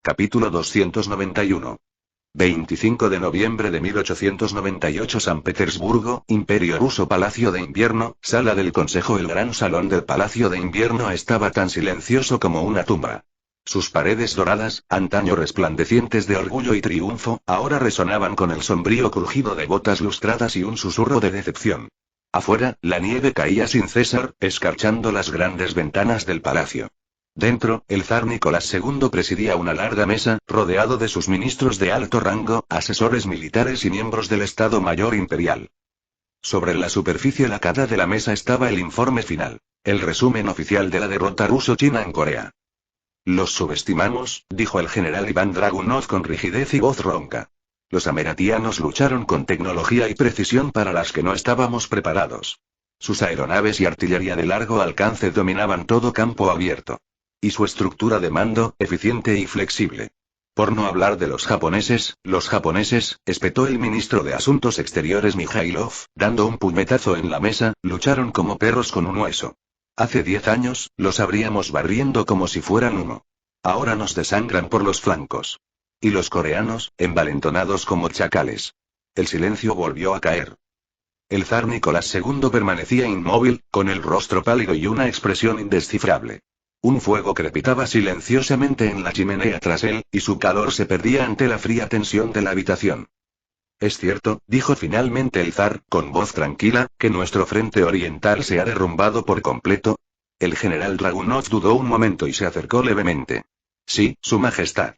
Capítulo 291. 25 de noviembre de 1898 San Petersburgo, Imperio Ruso Palacio de Invierno, Sala del Consejo El gran salón del Palacio de Invierno estaba tan silencioso como una tumba. Sus paredes doradas, antaño resplandecientes de orgullo y triunfo, ahora resonaban con el sombrío crujido de botas lustradas y un susurro de decepción. Afuera, la nieve caía sin cesar, escarchando las grandes ventanas del palacio. Dentro, el zar Nicolás II presidía una larga mesa, rodeado de sus ministros de alto rango, asesores militares y miembros del Estado Mayor Imperial. Sobre la superficie lacada de la mesa estaba el informe final, el resumen oficial de la derrota ruso-china en Corea. «Los subestimamos», dijo el general Iván Dragunov con rigidez y voz ronca. «Los ameratianos lucharon con tecnología y precisión para las que no estábamos preparados. Sus aeronaves y artillería de largo alcance dominaban todo campo abierto. Y su estructura de mando, eficiente y flexible. Por no hablar de los japoneses, espetó el ministro de Asuntos Exteriores Mijailov, dando un puñetazo en la mesa, lucharon como perros con un hueso. Hace 10 años, los habríamos barriendo como si fueran humo. Ahora nos desangran por los flancos. Y los coreanos, envalentonados como chacales». El silencio volvió a caer. El zar Nicolás II permanecía inmóvil, con el rostro pálido y una expresión indescifrable. Un fuego crepitaba silenciosamente en la chimenea tras él, y su calor se perdía ante la fría tensión de la habitación. «Es cierto», dijo finalmente el zar, con voz tranquila, «que nuestro frente oriental se ha derrumbado por completo». El general Dragunov dudó un momento y se acercó levemente. «Sí, su majestad.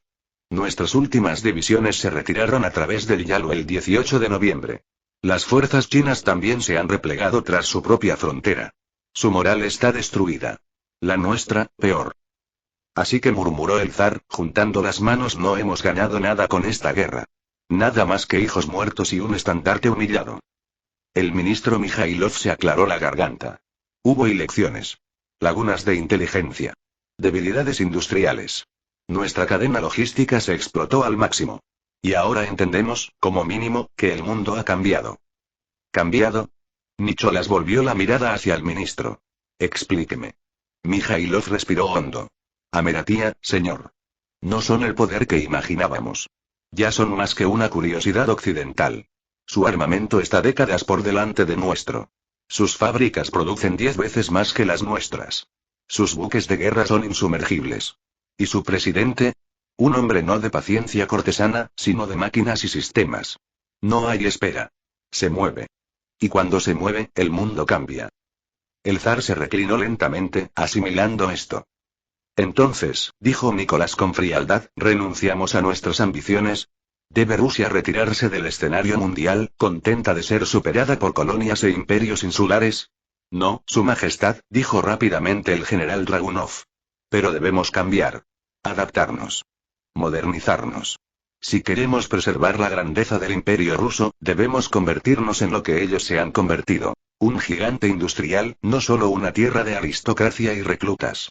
Nuestras últimas divisiones se retiraron a través del Yalu el 18 de noviembre. Las fuerzas chinas también se han replegado tras su propia frontera. Su moral está destruida. La nuestra, peor». «Así que», murmuró el zar, juntando las manos, «no hemos ganado nada con esta guerra. Nada más que hijos muertos y un estandarte humillado». El ministro Mijailov se aclaró la garganta. «Hubo ilecciones. Lagunas de inteligencia. Debilidades industriales. Nuestra cadena logística se explotó al máximo. Y ahora entendemos, como mínimo, que el mundo ha cambiado». «¿Cambiado?». Nicholas volvió la mirada hacia el ministro. «Explíqueme». Mijailov respiró hondo. «Ameratía, señor. No son el poder que imaginábamos. Ya son más que una curiosidad occidental. Su armamento está décadas por delante de nuestro. Sus fábricas producen 10 veces más que las nuestras. Sus buques de guerra son insumergibles. ¿Y su presidente? Un hombre no de paciencia cortesana, sino de máquinas y sistemas. No hay espera. Se mueve. Y cuando se mueve, el mundo cambia». El zar se reclinó lentamente, asimilando esto. «Entonces», dijo Nicolás con frialdad, «¿renunciamos a nuestras ambiciones? ¿Debe Rusia retirarse del escenario mundial, contenta de ser superada por colonias e imperios insulares?» «No, su majestad», dijo rápidamente el general Dragunov. «Pero debemos cambiar. Adaptarnos. Modernizarnos. Si queremos preservar la grandeza del imperio ruso, debemos convertirnos en lo que ellos se han convertido. Un gigante industrial, no solo una tierra de aristocracia y reclutas».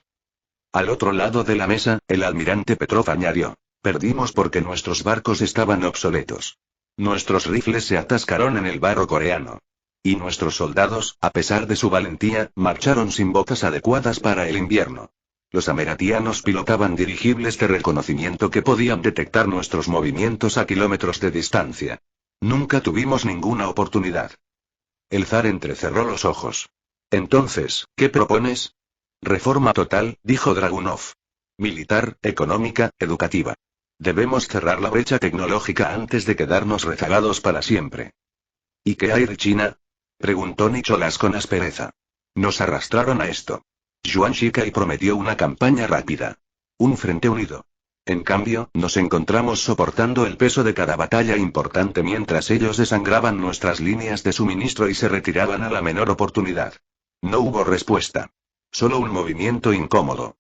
Al otro lado de la mesa, el almirante Petrov añadió: «Perdimos porque nuestros barcos estaban obsoletos. Nuestros rifles se atascaron en el barro coreano. Y nuestros soldados, a pesar de su valentía, marcharon sin botas adecuadas para el invierno. Los ameratianos pilotaban dirigibles de reconocimiento que podían detectar nuestros movimientos a kilómetros de distancia. Nunca tuvimos ninguna oportunidad». El zar entrecerró los ojos. «Entonces, ¿qué propones?» «Reforma total», dijo Dragunov. «Militar, económica, educativa. Debemos cerrar la brecha tecnológica antes de quedarnos rezagados para siempre». «¿Y qué hay de China?», preguntó Nicholas con aspereza. «Nos arrastraron a esto. Yuan Shikai prometió una campaña rápida. Un frente unido. En cambio, nos encontramos soportando el peso de cada batalla importante mientras ellos desangraban nuestras líneas de suministro y se retiraban a la menor oportunidad. No hubo respuesta. Solo un movimiento incómodo».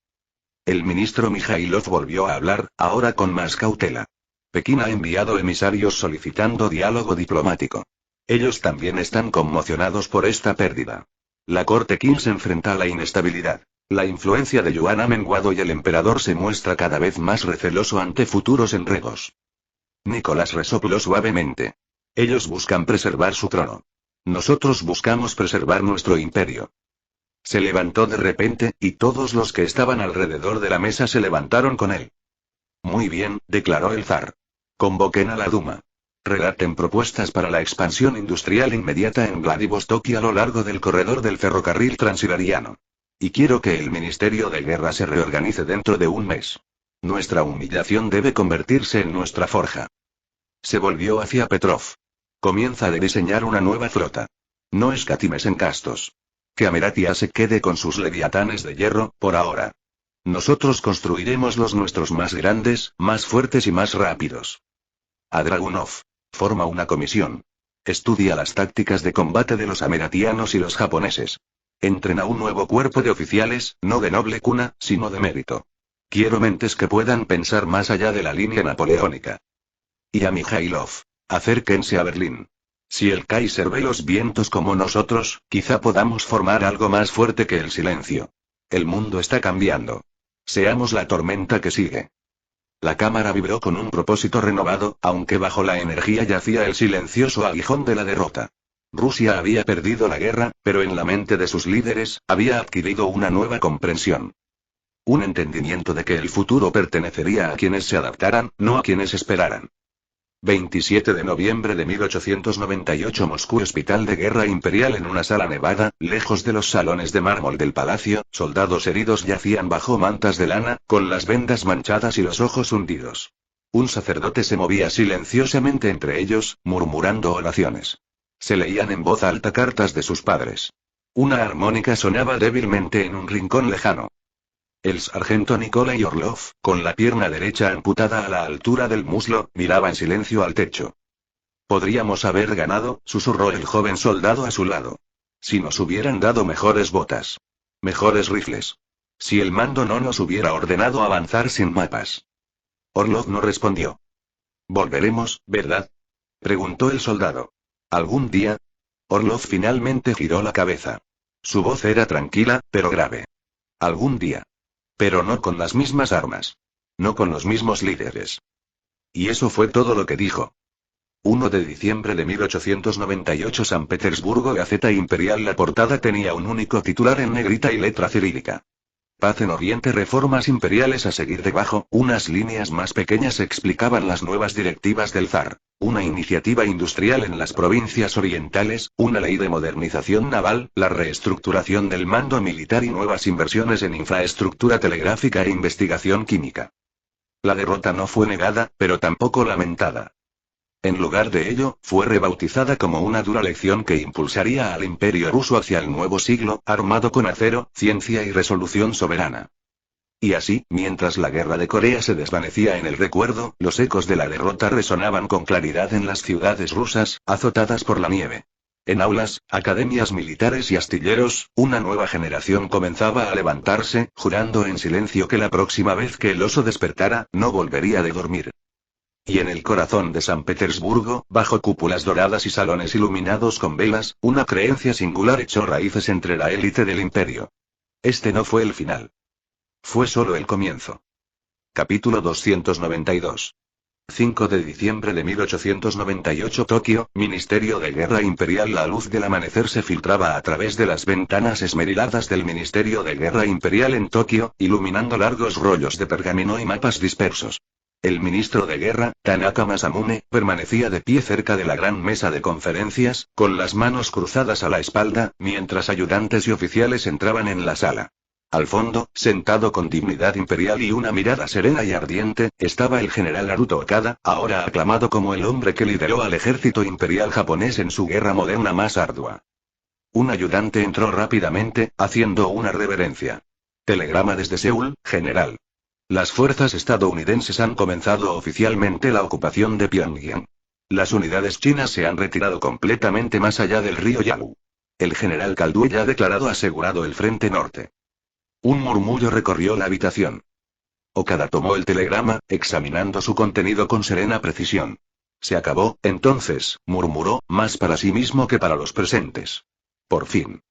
El ministro Mijailov volvió a hablar, ahora con más cautela. «Pekín ha enviado emisarios solicitando diálogo diplomático. Ellos también están conmocionados por esta pérdida. La corte Qin se enfrenta a la inestabilidad. La influencia de Yuan ha menguado y el emperador se muestra cada vez más receloso ante futuros enredos». Nicolás resopló suavemente. «Ellos buscan preservar su trono. Nosotros buscamos preservar nuestro imperio». Se levantó de repente, y todos los que estaban alrededor de la mesa se levantaron con él. Muy bien, declaró el zar. Convoquen a la Duma. Redacten propuestas para la expansión industrial inmediata en Vladivostok y a lo largo del corredor del ferrocarril transiberiano. Y quiero que el Ministerio de Guerra se reorganice dentro de un mes. Nuestra humillación debe convertirse en nuestra forja. Se volvió hacia Petrov. Comienza a diseñar una nueva flota. No escatimes en gastos. Que Ameratia se quede con sus leviatanes de hierro, por ahora. Nosotros construiremos los nuestros más grandes, más fuertes y más rápidos. A Dragunov. Forma una comisión. Estudia las tácticas de combate de los ameratianos y los japoneses. Entrena un nuevo cuerpo de oficiales, no de noble cuna, sino de mérito. Quiero mentes que puedan pensar más allá de la línea napoleónica. Y a Mijailov. Acérquense a Berlín. Si el Kaiser ve los vientos como nosotros, quizá podamos formar algo más fuerte que el silencio. El mundo está cambiando. Seamos la tormenta que sigue. La cámara vibró con un propósito renovado, aunque bajo la energía yacía el silencioso aguijón de la derrota. Rusia había perdido la guerra, pero en la mente de sus líderes, había adquirido una nueva comprensión. Un entendimiento de que el futuro pertenecería a quienes se adaptaran, no a quienes esperaran. 27 de noviembre de 1898 Moscú. Hospital de Guerra Imperial. En una sala nevada, lejos de los salones de mármol del palacio, soldados heridos yacían bajo mantas de lana, con las vendas manchadas y los ojos hundidos. Un sacerdote se movía silenciosamente entre ellos, murmurando oraciones. Se leían en voz alta cartas de sus padres. Una armónica sonaba débilmente en un rincón lejano. El sargento Nikolai Orlov, con la pierna derecha amputada a la altura del muslo, miraba en silencio al techo. Podríamos haber ganado, susurró el joven soldado a su lado. Si nos hubieran dado mejores botas. Mejores rifles. Si el mando no nos hubiera ordenado avanzar sin mapas. Orlov no respondió. ¿Volveremos, verdad? Preguntó el soldado. ¿Algún día? Orlov finalmente giró la cabeza. Su voz era tranquila, pero grave. Algún día. Pero no con las mismas armas. No con los mismos líderes. Y eso fue todo lo que dijo. 1 de diciembre de 1898 San Petersburgo. Gaceta Imperial. La portada tenía un único titular en negrita y letra cirílica. Paz en Oriente. Reformas imperiales a seguir. Debajo, unas líneas más pequeñas explicaban las nuevas directivas del zar. Una iniciativa industrial en las provincias orientales, una ley de modernización naval, la reestructuración del mando militar y nuevas inversiones en infraestructura telegráfica e investigación química. La derrota no fue negada, pero tampoco lamentada. En lugar de ello, fue rebautizada como una dura lección que impulsaría al imperio ruso hacia el nuevo siglo, armado con acero, ciencia y resolución soberana. Y así, mientras la guerra de Corea se desvanecía en el recuerdo, los ecos de la derrota resonaban con claridad en las ciudades rusas, azotadas por la nieve. En aulas, academias militares y astilleros, una nueva generación comenzaba a levantarse, jurando en silencio que la próxima vez que el oso despertara, no volvería de dormir. Y en el corazón de San Petersburgo, bajo cúpulas doradas y salones iluminados con velas, una creencia singular echó raíces entre la élite del imperio. Este no fue el final. Fue solo el comienzo. Capítulo 292. 5 de diciembre de 1898 Tokio, Ministerio de Guerra Imperial. La luz del amanecer se filtraba a través de las ventanas esmeriladas del Ministerio de Guerra Imperial en Tokio, iluminando largos rollos de pergamino y mapas dispersos. El ministro de Guerra, Tanaka Masamune, permanecía de pie cerca de la gran mesa de conferencias, con las manos cruzadas a la espalda, mientras ayudantes y oficiales entraban en la sala. Al fondo, sentado con dignidad imperial y una mirada serena y ardiente, estaba el general Naruto Okada, ahora aclamado como el hombre que lideró al ejército imperial japonés en su guerra moderna más ardua. Un ayudante entró rápidamente, haciendo una reverencia. Telegrama desde Seúl, general. Las fuerzas estadounidenses han comenzado oficialmente la ocupación de Pyongyang. Las unidades chinas se han retirado completamente más allá del río Yalu. El general Caldwell ya ha declarado asegurado el frente norte. Un murmullo recorrió la habitación. Okada tomó el telegrama, examinando su contenido con serena precisión. Se acabó, entonces, murmuró, más para sí mismo que para los presentes. Por fin.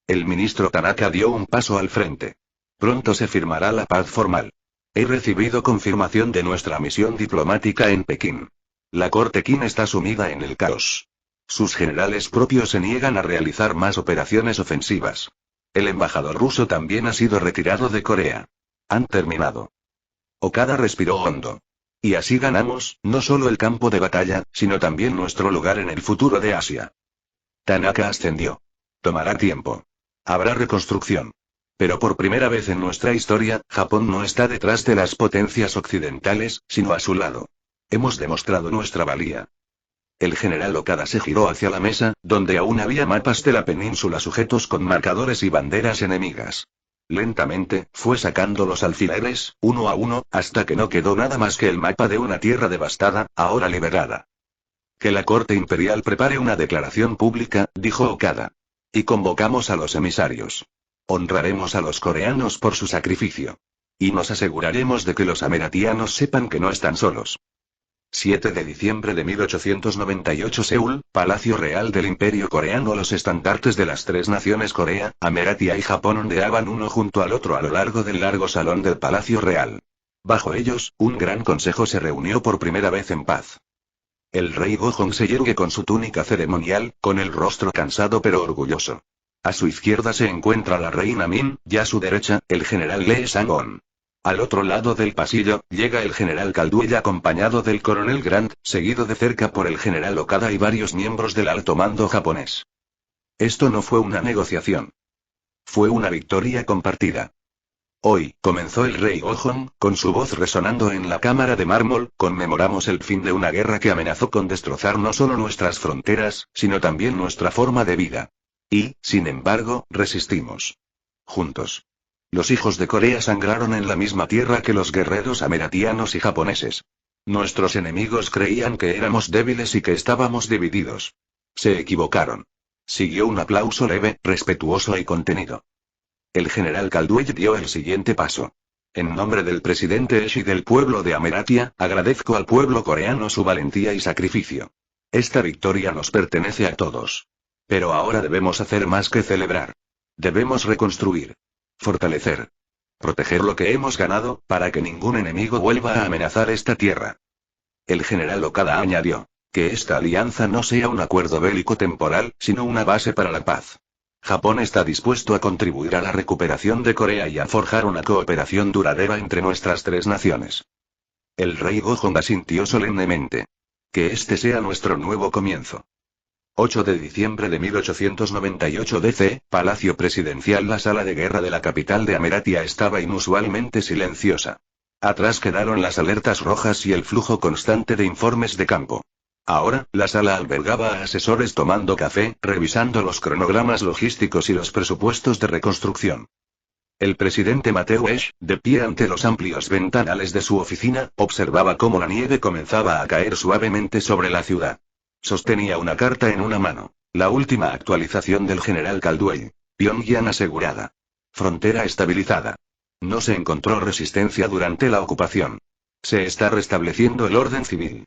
El ministro Tanaka dio un paso al frente. Pronto se firmará la paz formal. He recibido confirmación de nuestra misión diplomática en Pekín. La corte Qin está sumida en el caos. Sus generales propios se niegan a realizar más operaciones ofensivas. El embajador ruso también ha sido retirado de Corea. Han terminado. Okada respiró hondo. Y así ganamos, no solo el campo de batalla, sino también nuestro lugar en el futuro de Asia. Tanaka ascendió. Tomará tiempo. Habrá reconstrucción. Pero por primera vez en nuestra historia, Japón no está detrás de las potencias occidentales, sino a su lado. Hemos demostrado nuestra valía. El general Okada se giró hacia la mesa, donde aún había mapas de la península sujetos con marcadores y banderas enemigas. Lentamente, fue sacando los alfileres, uno a uno, hasta que no quedó nada más que el mapa de una tierra devastada, ahora liberada. Que la corte imperial prepare una declaración pública, dijo Okada. Y convocamos a los emisarios. Honraremos a los coreanos por su sacrificio. Y nos aseguraremos de que los ameratianos sepan que no están solos. 7 de diciembre de 1898 Seúl, Palacio Real del Imperio Coreano. Los estandartes de las tres naciones Corea, Ameratia y Japón ondeaban uno junto al otro a lo largo del largo salón del Palacio Real. Bajo ellos, un gran consejo se reunió por primera vez en paz. El rey Gojong se yergue con su túnica ceremonial, con el rostro cansado pero orgulloso. A su izquierda se encuentra la reina Min, y a su derecha, el general Lee Sang-on. Al otro lado del pasillo, llega el general Caldwell acompañado del coronel Grant, seguido de cerca por el general Okada y varios miembros del alto mando japonés. Esto no fue una negociación. Fue una victoria compartida. Hoy, comenzó el rey Gojong, con su voz resonando en la cámara de mármol, conmemoramos el fin de una guerra que amenazó con destrozar no solo nuestras fronteras, sino también nuestra forma de vida. Y, sin embargo, resistimos. Juntos. Los hijos de Corea sangraron en la misma tierra que los guerreros ameratianos y japoneses. Nuestros enemigos creían que éramos débiles y que estábamos divididos. Se equivocaron. Siguió un aplauso leve, respetuoso y contenido. El general Caldwell dio el siguiente paso. En nombre del presidente Eshi y del pueblo de Ameratia, agradezco al pueblo coreano su valentía y sacrificio. Esta victoria nos pertenece a todos. Pero ahora debemos hacer más que celebrar. Debemos reconstruir. Fortalecer. Proteger lo que hemos ganado, para que ningún enemigo vuelva a amenazar esta tierra. El general Okada añadió. Que esta alianza no sea un acuerdo bélico temporal, sino una base para la paz. Japón está dispuesto a contribuir a la recuperación de Corea y a forjar una cooperación duradera entre nuestras tres naciones. El rey Gojong asintió solemnemente. Que este sea nuestro nuevo comienzo. 8 de diciembre de 1898 DC, Palacio Presidencial. La sala de guerra de la capital de Ameratia estaba inusualmente silenciosa. Atrás quedaron las alertas rojas y el flujo constante de informes de campo. Ahora, la sala albergaba a asesores tomando café, revisando los cronogramas logísticos y los presupuestos de reconstrucción. El presidente Mateusz, de pie ante los amplios ventanales de su oficina, observaba cómo la nieve comenzaba a caer suavemente sobre la ciudad. Sostenía una carta en una mano. La última actualización del general Caldwell. Pyongyang asegurada. Frontera estabilizada. No se encontró resistencia durante la ocupación. Se está restableciendo el orden civil.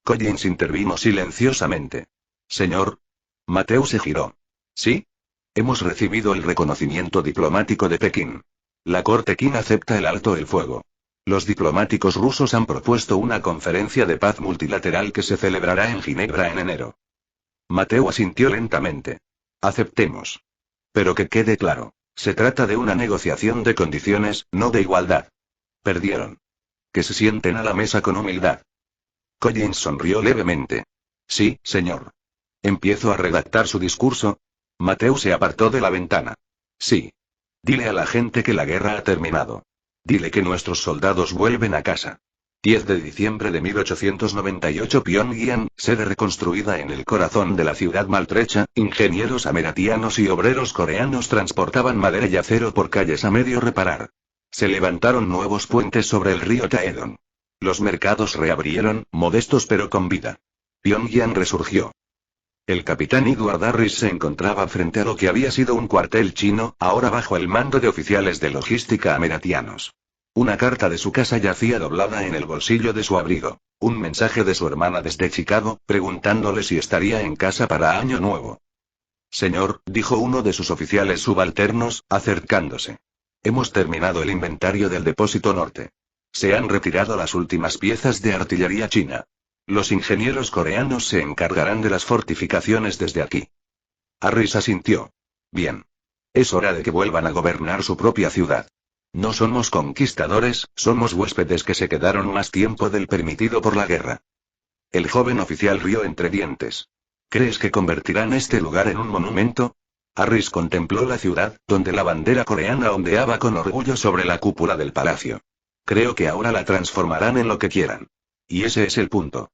Collins intervino silenciosamente. Señor. Mateusz se giró. ¿Sí? Hemos recibido el reconocimiento diplomático de Pekín. La corte Qin acepta el alto el fuego. Los diplomáticos rusos han propuesto una conferencia de paz multilateral que se celebrará en Ginebra en enero. Mateusz asintió lentamente. Aceptemos. Pero que quede claro, se trata de una negociación de condiciones, no de igualdad. Perdieron. Que se sienten a la mesa con humildad. Collins sonrió levemente. Sí, señor. ¿Empiezo a redactar su discurso? Mateusz se apartó de la ventana. Sí. Dile a la gente que la guerra ha terminado. Dile que nuestros soldados vuelven a casa. 10 de diciembre de 1898 Pyongyang, sede reconstruida en el corazón de la ciudad maltrecha, ingenieros ameratianos y obreros coreanos transportaban madera y acero por calles a medio reparar. Se levantaron nuevos puentes sobre el río Taedong. Los mercados reabrieron, modestos pero con vida. Pyongyang resurgió. El capitán Edward Harris se encontraba frente a lo que había sido un cuartel chino, ahora bajo el mando de oficiales de logística ameratianos. Una carta de su casa yacía doblada en el bolsillo de su abrigo. Un mensaje de su hermana desde Chicago, preguntándole si estaría en casa para Año Nuevo. Señor, dijo uno de sus oficiales subalternos, acercándose. Hemos terminado el inventario del depósito norte. Se han retirado las últimas piezas de artillería china. Los ingenieros coreanos se encargarán de las fortificaciones desde aquí. Harris asintió. Bien. Es hora de que vuelvan a gobernar su propia ciudad. No somos conquistadores, somos huéspedes que se quedaron más tiempo del permitido por la guerra. El joven oficial rió entre dientes. ¿Crees que convertirán este lugar en un monumento? Harris contempló la ciudad, donde la bandera coreana ondeaba con orgullo sobre la cúpula del palacio. Creo que ahora la transformarán en lo que quieran. Y ese es el punto.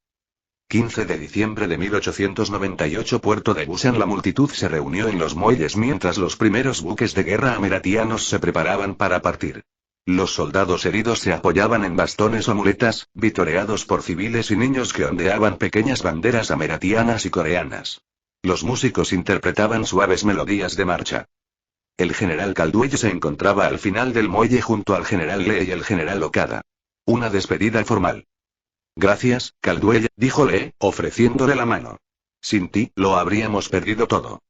15 de diciembre de 1898 Puerto de Busan. La multitud se reunió en los muelles mientras los primeros buques de guerra ameratianos se preparaban para partir. Los soldados heridos se apoyaban en bastones o muletas, vitoreados por civiles y niños que ondeaban pequeñas banderas ameratianas y coreanas. Los músicos interpretaban suaves melodías de marcha. El general Caldwell se encontraba al final del muelle junto al general Lee y el general Okada. Una despedida formal. Gracias, Caldwell, dijo Lee, ofreciéndole la mano. Sin ti, lo habríamos perdido todo.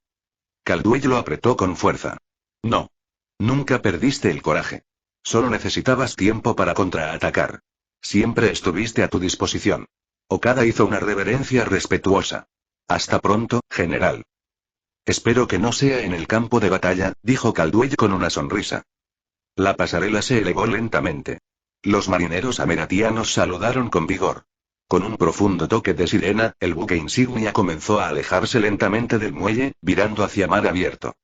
Caldwell lo apretó con fuerza. No. Nunca perdiste el coraje. Solo necesitabas tiempo para contraatacar. Siempre estuviste a tu disposición. Okada hizo una reverencia respetuosa. Hasta pronto, general. Espero que no sea en el campo de batalla, dijo Caldwell con una sonrisa. La pasarela se elevó lentamente. Los marineros ameratianos saludaron con vigor. Con un profundo toque de sirena, el buque insignia comenzó a alejarse lentamente del muelle, virando hacia mar abierto.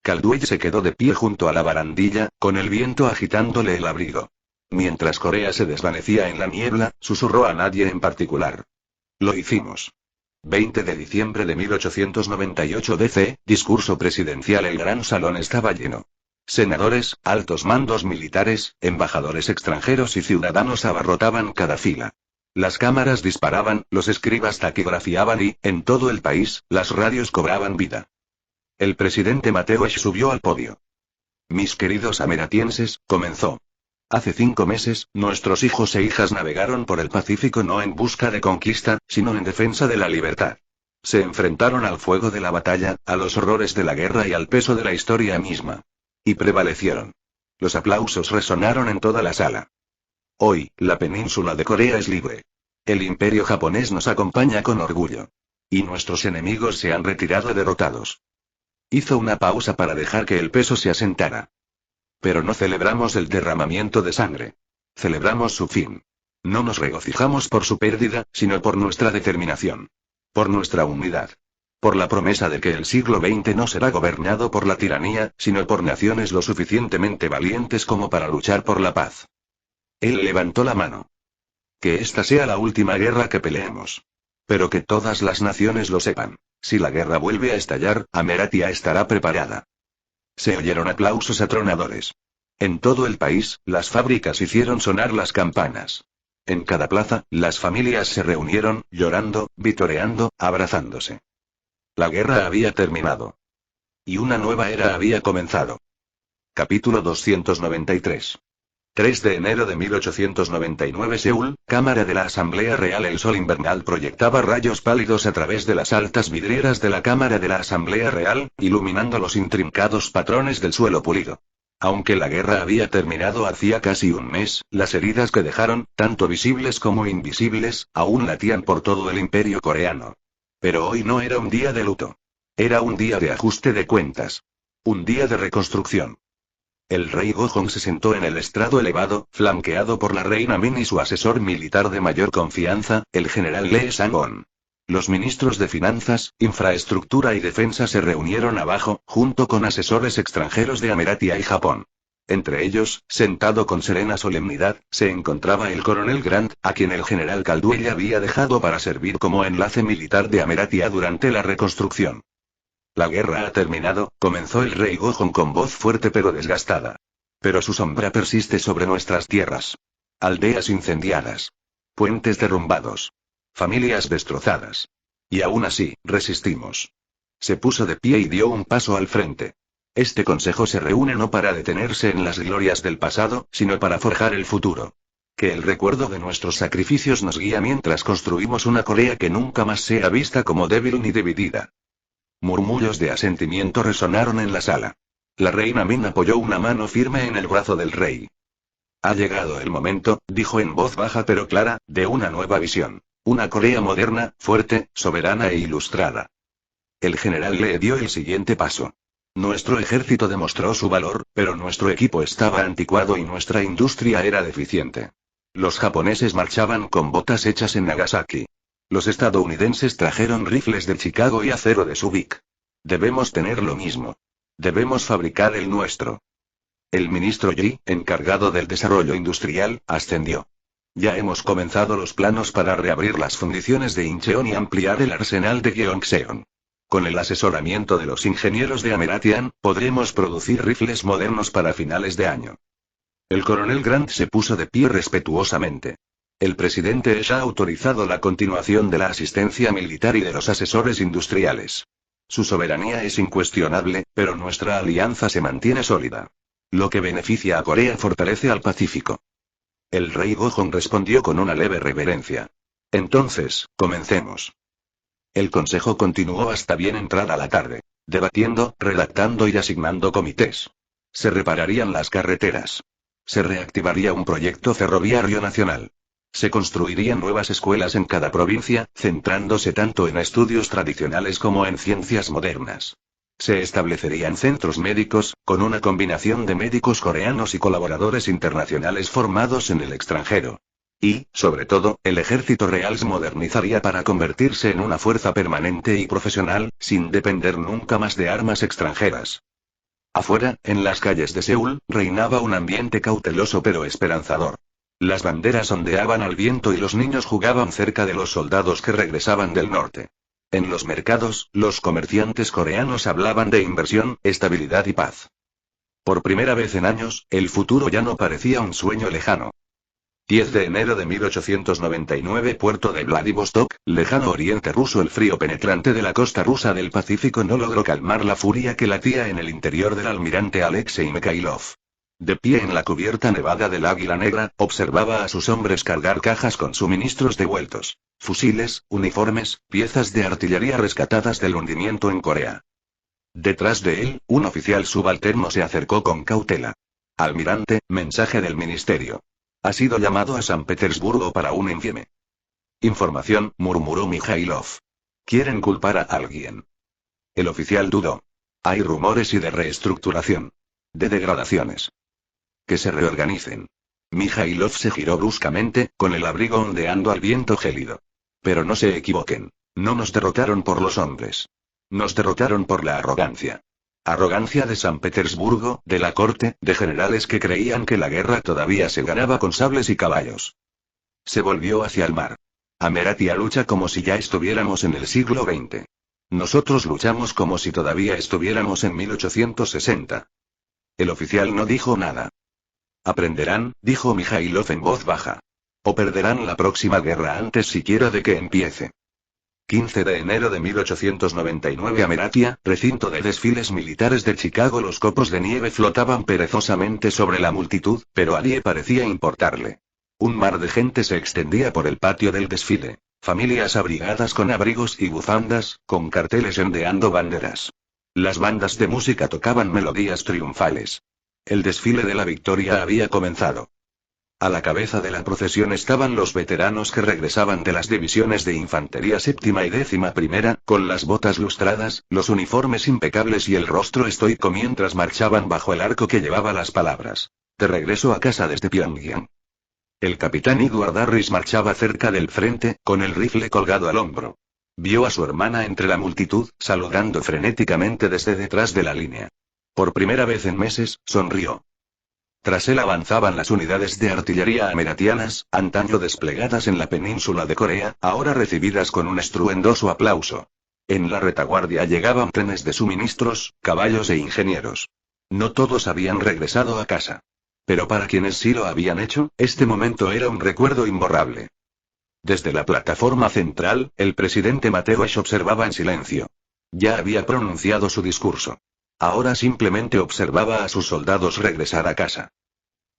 Caldwell se quedó de pie junto a la barandilla, con el viento agitándole el abrigo. Mientras Corea se desvanecía en la niebla, susurró a nadie en particular. Lo hicimos. 20 de diciembre de 1898 DC, discurso presidencial. El gran salón estaba lleno. Senadores, altos mandos militares, embajadores extranjeros y ciudadanos abarrotaban cada fila. Las cámaras disparaban, los escribas taquigrafiaban y, en todo el país, las radios cobraban vida. El presidente Mateusz subió al podio. Mis queridos ameratienses, comenzó. Hace 5 meses, nuestros hijos e hijas navegaron por el Pacífico no en busca de conquista, sino en defensa de la libertad. Se enfrentaron al fuego de la batalla, a los horrores de la guerra y al peso de la historia misma. Y prevalecieron. Los aplausos resonaron en toda la sala. Hoy, la península de Corea es libre. El imperio japonés nos acompaña con orgullo. Y nuestros enemigos se han retirado derrotados. Hizo una pausa para dejar que el peso se asentara. Pero no celebramos el derramamiento de sangre. Celebramos su fin. No nos regocijamos por su pérdida, sino por nuestra determinación. Por nuestra unidad. Por la promesa de que el siglo XX no será gobernado por la tiranía, sino por naciones lo suficientemente valientes como para luchar por la paz. Él levantó la mano. Que esta sea la última guerra que peleemos. Pero que todas las naciones lo sepan. Si la guerra vuelve a estallar, Ameratia estará preparada. Se oyeron aplausos atronadores. En todo el país, las fábricas hicieron sonar las campanas. En cada plaza, las familias se reunieron, llorando, vitoreando, abrazándose. La guerra había terminado. Y una nueva era había comenzado. Capítulo 293. 3 de enero de 1899 Seúl, Cámara de la Asamblea Real. El sol invernal proyectaba rayos pálidos a través de las altas vidrieras de la Cámara de la Asamblea Real, iluminando los intrincados patrones del suelo pulido. Aunque la guerra había terminado hacía casi un mes, las heridas que dejaron, tanto visibles como invisibles, aún latían por todo el imperio coreano. Pero hoy no era un día de luto. Era un día de ajuste de cuentas. Un día de reconstrucción. El rey Gojong se sentó en el estrado elevado, flanqueado por la reina Min y su asesor militar de mayor confianza, el general Lee Sang-on. Los ministros de Finanzas, Infraestructura y Defensa se reunieron abajo, junto con asesores extranjeros de Ameratia y Japón. Entre ellos, sentado con serena solemnidad, se encontraba el coronel Grant, a quien el general Caldwell había dejado para servir como enlace militar de Ameratia durante la reconstrucción. La guerra ha terminado, comenzó el rey Gojong con voz fuerte pero desgastada. Pero su sombra persiste sobre nuestras tierras. Aldeas incendiadas. Puentes derrumbados. Familias destrozadas. Y aún así, resistimos. Se puso de pie y dio un paso al frente. Este consejo se reúne no para detenerse en las glorias del pasado, sino para forjar el futuro. Que el recuerdo de nuestros sacrificios nos guía mientras construimos una Corea que nunca más sea vista como débil ni dividida. Murmullos de asentimiento resonaron en la sala. La reina Min apoyó una mano firme en el brazo del rey. Ha llegado el momento, dijo en voz baja pero clara, de una nueva visión. Una Corea moderna, fuerte, soberana e ilustrada. El general le dio el siguiente paso. Nuestro ejército demostró su valor, pero nuestro equipo estaba anticuado y nuestra industria era deficiente. Los japoneses marchaban con botas hechas en Nagasaki. Los estadounidenses trajeron rifles de Chicago y acero de Subic. Debemos tener lo mismo. Debemos fabricar el nuestro. El ministro Yi, encargado del desarrollo industrial, ascendió. Ya hemos comenzado los planos para reabrir las fundiciones de Incheon y ampliar el arsenal de Gyeongseon. Con el asesoramiento de los ingenieros de Ameratian, podremos producir rifles modernos para finales de año. El coronel Grant se puso de pie respetuosamente. El presidente Esch ha autorizado la continuación de la asistencia militar y de los asesores industriales. Su soberanía es incuestionable, pero nuestra alianza se mantiene sólida. Lo que beneficia a Corea fortalece al Pacífico. El rey Gojong respondió con una leve reverencia. Entonces, comencemos. El consejo continuó hasta bien entrada la tarde, debatiendo, redactando y asignando comités. Se repararían las carreteras. Se reactivaría un proyecto ferroviario nacional. Se construirían nuevas escuelas en cada provincia, centrándose tanto en estudios tradicionales como en ciencias modernas. Se establecerían centros médicos, con una combinación de médicos coreanos y colaboradores internacionales formados en el extranjero. Y, sobre todo, el ejército real se modernizaría para convertirse en una fuerza permanente y profesional, sin depender nunca más de armas extranjeras. Afuera, en las calles de Seúl, reinaba un ambiente cauteloso pero esperanzador. Las banderas ondeaban al viento y los niños jugaban cerca de los soldados que regresaban del norte. En los mercados, los comerciantes coreanos hablaban de inversión, estabilidad y paz. Por primera vez en años, el futuro ya no parecía un sueño lejano. 10 de enero de 1899 Puerto de Vladivostok, lejano oriente ruso. El frío penetrante de la costa rusa del Pacífico no logró calmar la furia que latía en el interior del almirante Alexei Mikhailov. De pie en la cubierta nevada del Águila Negra, observaba a sus hombres cargar cajas con suministros devueltos, fusiles, uniformes, piezas de artillería rescatadas del hundimiento en Corea. Detrás de él, un oficial subalterno se acercó con cautela. Almirante, mensaje del ministerio. Ha sido llamado a San Petersburgo para un informe. Información, murmuró Mikhailov. Quieren culpar a alguien. El oficial dudó. Hay rumores y de reestructuración. De degradaciones. Que se reorganicen. Mikhailov se giró bruscamente, con el abrigo ondeando al viento gélido. Pero no se equivoquen. No nos derrotaron por los hombres. Nos derrotaron por la arrogancia. Arrogancia de San Petersburgo, de la corte, de generales que creían que la guerra todavía se ganaba con sables y caballos. Se volvió hacia el mar. Ameratia lucha como si ya estuviéramos en el siglo XX. Nosotros luchamos como si todavía estuviéramos en 1860. El oficial no dijo nada. Aprenderán, dijo Mikhailov en voz baja. O perderán la próxima guerra antes siquiera de que empiece. 15 de enero de 1899 Ameratia, recinto de desfiles militares de Chicago. Los copos de nieve flotaban perezosamente sobre la multitud, pero a nadie parecía importarle. Un mar de gente se extendía por el patio del desfile. Familias abrigadas con abrigos y bufandas, con carteles ondeando banderas. Las bandas de música tocaban melodías triunfales. El desfile de la victoria había comenzado. A la cabeza de la procesión estaban los veteranos que regresaban de las divisiones de infantería séptima y 11ª, con las botas lustradas, los uniformes impecables y el rostro estoico mientras marchaban bajo el arco que llevaba las palabras. De regreso a casa desde Pyongyang. El capitán Edward Harris marchaba cerca del frente, con el rifle colgado al hombro. Vio a su hermana entre la multitud, saludando frenéticamente desde detrás de la línea. Por primera vez en meses, sonrió. Tras él avanzaban las unidades de artillería ameratianas, antaño desplegadas en la península de Corea, ahora recibidas con un estruendoso aplauso. En la retaguardia llegaban trenes de suministros, caballos e ingenieros. No todos habían regresado a casa. Pero para quienes sí lo habían hecho, este momento era un recuerdo imborrable. Desde la plataforma central, el presidente Mateusz observaba en silencio. Ya había pronunciado su discurso. Ahora simplemente observaba a sus soldados regresar a casa.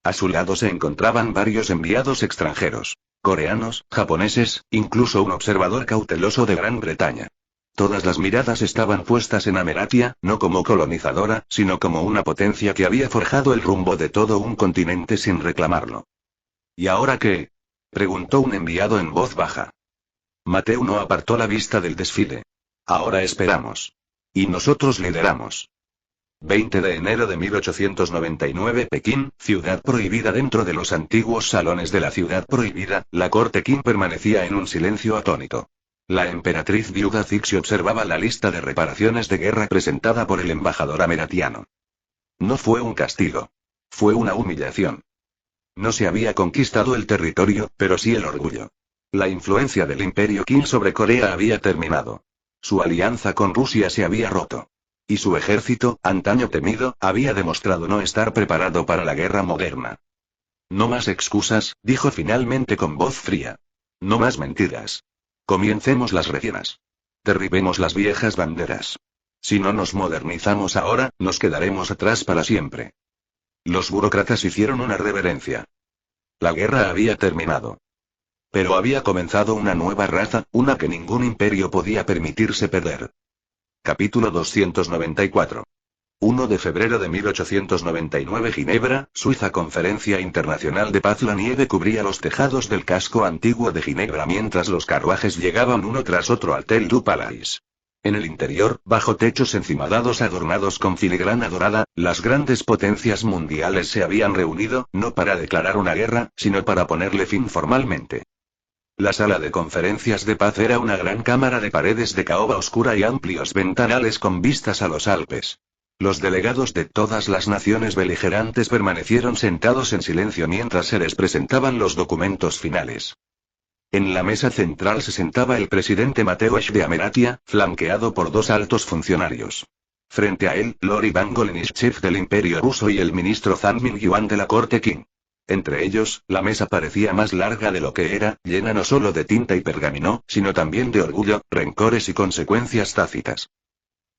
A su lado se encontraban varios enviados extranjeros. Coreanos, japoneses, incluso un observador cauteloso de Gran Bretaña. Todas las miradas estaban puestas en Ameratia, no como colonizadora, sino como una potencia que había forjado el rumbo de todo un continente sin reclamarlo. ¿Y ahora qué? Preguntó un enviado en voz baja. Mateu no apartó la vista del desfile. Ahora esperamos. Y nosotros lideramos. 20 de enero de 1899 Pekín, ciudad prohibida. Dentro de los antiguos salones de la ciudad prohibida, la corte Qin permanecía en un silencio atónito. La emperatriz viuda Cixi observaba la lista de reparaciones de guerra presentada por el embajador ameratiano. No fue un castigo. Fue una humillación. No se había conquistado el territorio, pero sí el orgullo. La influencia del imperio Qin sobre Corea había terminado. Su alianza con Rusia se había roto. Y su ejército, antaño temido, había demostrado no estar preparado para la guerra moderna. No más excusas, dijo finalmente con voz fría. No más mentiras. Comiencemos las rellenas. Derribemos las viejas banderas. Si no nos modernizamos ahora, nos quedaremos atrás para siempre. Los burócratas hicieron una reverencia. La guerra había terminado. Pero había comenzado una nueva raza, una que ningún imperio podía permitirse perder. Capítulo 294. 1 de febrero de 1899 Ginebra, Suiza. Conferencia Internacional de Paz. La nieve cubría los tejados del casco antiguo de Ginebra mientras los carruajes llegaban uno tras otro al Hotel du Palais. En el interior, bajo techos encimadados adornados con filigrana dorada, las grandes potencias mundiales se habían reunido, no para declarar una guerra, sino para ponerle fin formalmente. La sala de conferencias de paz era una gran cámara de paredes de caoba oscura y amplios ventanales con vistas a los Alpes. Los delegados de todas las naciones beligerantes permanecieron sentados en silencio mientras se les presentaban los documentos finales. En la mesa central se sentaba el presidente Mateusz de Ameratia, flanqueado por dos altos funcionarios. Frente a él, Lord Ivan Golenishev del Imperio Ruso y el ministro Zhang Mingyuan de la corte Qin. Entre ellos, la mesa parecía más larga de lo que era, llena no solo de tinta y pergamino, sino también de orgullo, rencores y consecuencias tácitas.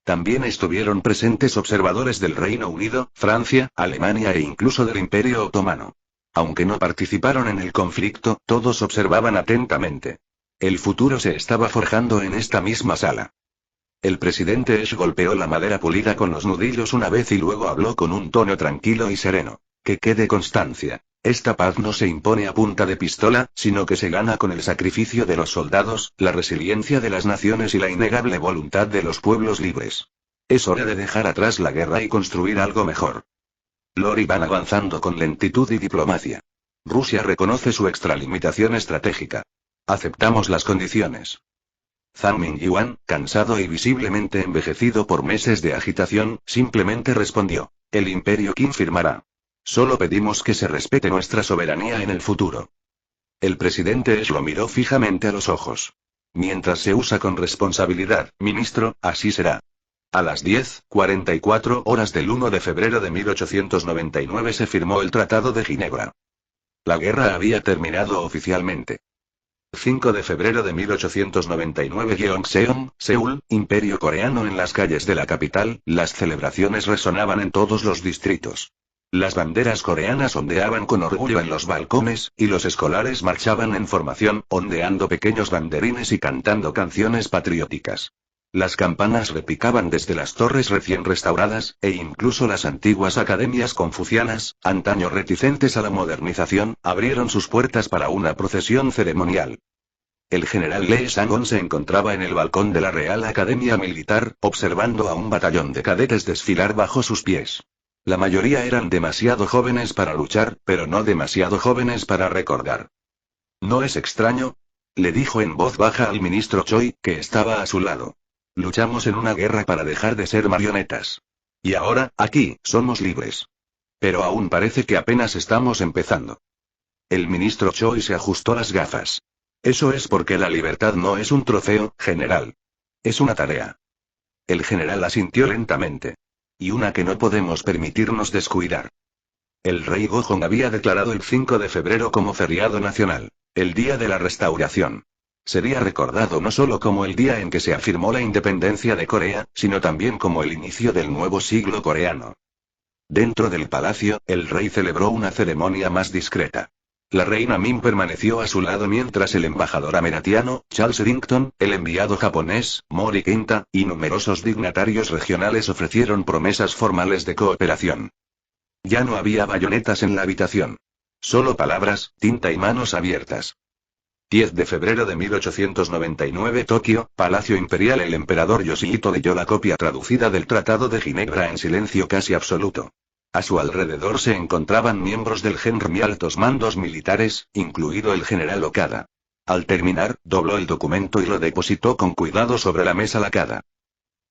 También estuvieron presentes observadores del Reino Unido, Francia, Alemania e incluso del Imperio Otomano. Aunque no participaron en el conflicto, todos observaban atentamente. El futuro se estaba forjando en esta misma sala. El presidente Esch golpeó la madera pulida con los nudillos una vez y luego habló con un tono tranquilo y sereno. Que quede constancia. Esta paz no se impone a punta de pistola, sino que se gana con el sacrificio de los soldados, la resiliencia de las naciones y la innegable voluntad de los pueblos libres. Es hora de dejar atrás la guerra y construir algo mejor. Lord Ivan avanzando con lentitud y diplomacia. Rusia reconoce su extralimitación estratégica. Aceptamos las condiciones. Zhang Mingyuan, cansado y visiblemente envejecido por meses de agitación, simplemente respondió. El Imperio Qin firmará. Solo pedimos que se respete nuestra soberanía en el futuro. El presidente Esch lo miró fijamente a los ojos. Mientras se usa con responsabilidad, ministro, así será. A las 10:44 horas del 1 de febrero de 1899 se firmó el Tratado de Ginebra. La guerra había terminado oficialmente. 5 de febrero de 1899 Gyeongseong, Seúl, Imperio Coreano. En las calles de la capital, las celebraciones resonaban en todos los distritos. Las banderas coreanas ondeaban con orgullo en los balcones, y los escolares marchaban en formación, ondeando pequeños banderines y cantando canciones patrióticas. Las campanas repicaban desde las torres recién restauradas, e incluso las antiguas academias confucianas, antaño reticentes a la modernización, abrieron sus puertas para una procesión ceremonial. El general Lee Sang-on se encontraba en el balcón de la Real Academia Militar, observando a un batallón de cadetes desfilar bajo sus pies. La mayoría eran demasiado jóvenes para luchar, pero no demasiado jóvenes para recordar. ¿No es extraño?, le dijo en voz baja al ministro Choi, que estaba a su lado. Luchamos en una guerra para dejar de ser marionetas. Y ahora, aquí, somos libres. Pero aún parece que apenas estamos empezando. El ministro Choi se ajustó las gafas. Eso es porque la libertad no es un trofeo, general. Es una tarea. El general asintió lentamente. Y una que no podemos permitirnos descuidar. El rey Gojong había declarado el 5 de febrero como feriado nacional, el día de la restauración. Sería recordado no solo como el día en que se afirmó la independencia de Corea, sino también como el inicio del nuevo siglo coreano. Dentro del palacio, el rey celebró una ceremonia más discreta. La reina Min permaneció a su lado mientras el embajador ameratiano, Charles Eddington, el enviado japonés, Mori Kinta, y numerosos dignatarios regionales ofrecieron promesas formales de cooperación. Ya no había bayonetas en la habitación. Solo palabras, tinta y manos abiertas. 10 de febrero de 1899 Tokio, Palacio Imperial. El emperador Yoshihito leyó la copia traducida del Tratado de Ginebra en silencio casi absoluto. A su alrededor se encontraban miembros del Genro y altos mandos militares, incluido el general Okada. Al terminar, dobló el documento y lo depositó con cuidado sobre la mesa lacada.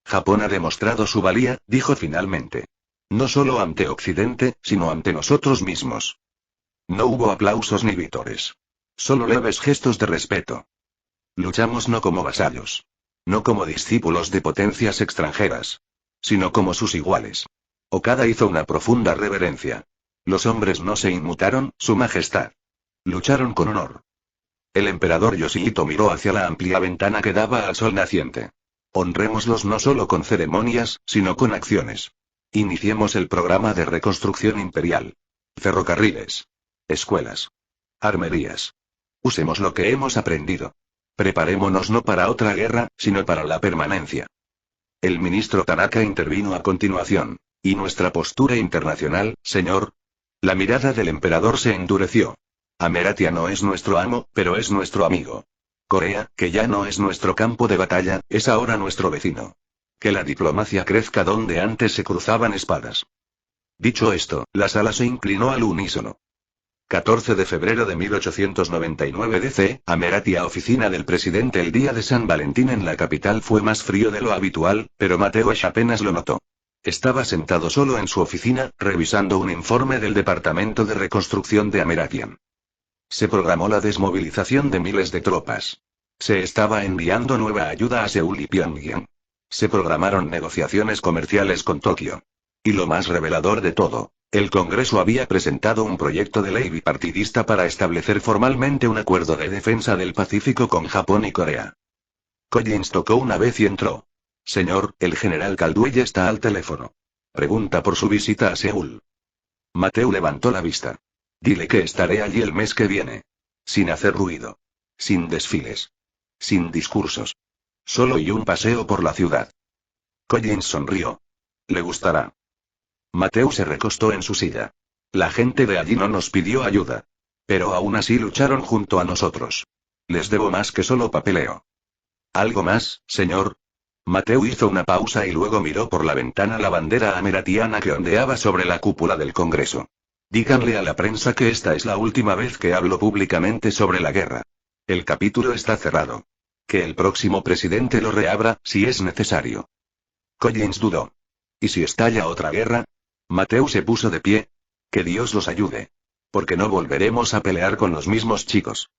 Japón ha demostrado su valía, dijo finalmente. No solo ante Occidente, sino ante nosotros mismos. No hubo aplausos ni vítores. Solo leves gestos de respeto. Luchamos no como vasallos. No como discípulos de potencias extranjeras. Sino como sus iguales. Okada hizo una profunda reverencia. Los hombres no se inmutaron, Su Majestad. Lucharon con honor. El emperador Yoshihito miró hacia la amplia ventana que daba al sol naciente. Honrémoslos no solo con ceremonias, sino con acciones. Iniciemos el programa de reconstrucción imperial. Ferrocarriles. Escuelas. Armerías. Usemos lo que hemos aprendido. Preparémonos no para otra guerra, sino para la permanencia. El ministro Tanaka intervino a continuación. ¿Y nuestra postura internacional, señor? La mirada del emperador se endureció. Ameratia no es nuestro amo, pero es nuestro amigo. Corea, que ya no es nuestro campo de batalla, es ahora nuestro vecino. Que la diplomacia crezca donde antes se cruzaban espadas. Dicho esto, la sala se inclinó al unísono. 14 de febrero de 1899 DC, Ameratia. Oficina del presidente. El día de San Valentín en la capital fue más frío de lo habitual, pero Mateusz apenas lo notó. Estaba sentado solo en su oficina, revisando un informe del Departamento de Reconstrucción de Ameratia. Se programó la desmovilización de miles de tropas. Se estaba enviando nueva ayuda a Seúl y Pyongyang. Se programaron negociaciones comerciales con Tokio. Y lo más revelador de todo, el Congreso había presentado un proyecto de ley bipartidista para establecer formalmente un acuerdo de defensa del Pacífico con Japón y Corea. Collins tocó una vez y entró. Señor, el general Caldwell está al teléfono. Pregunta por su visita a Seúl. Mateo levantó la vista. Dile que estaré allí el mes que viene. Sin hacer ruido. Sin desfiles. Sin discursos. Solo y un paseo por la ciudad. Collins sonrió. Le gustará. Mateo se recostó en su silla. La gente de allí no nos pidió ayuda. Pero aún así lucharon junto a nosotros. Les debo más que solo papeleo. ¿Algo más, señor? Mateo hizo una pausa y luego miró por la ventana la bandera ameratiana que ondeaba sobre la cúpula del Congreso. Díganle a la prensa que esta es la última vez que hablo públicamente sobre la guerra. El capítulo está cerrado. Que el próximo presidente lo reabra, si es necesario. Collins dudó. ¿Y si estalla otra guerra? Mateo se puso de pie. Que Dios los ayude. Porque no volveremos a pelear con los mismos chicos.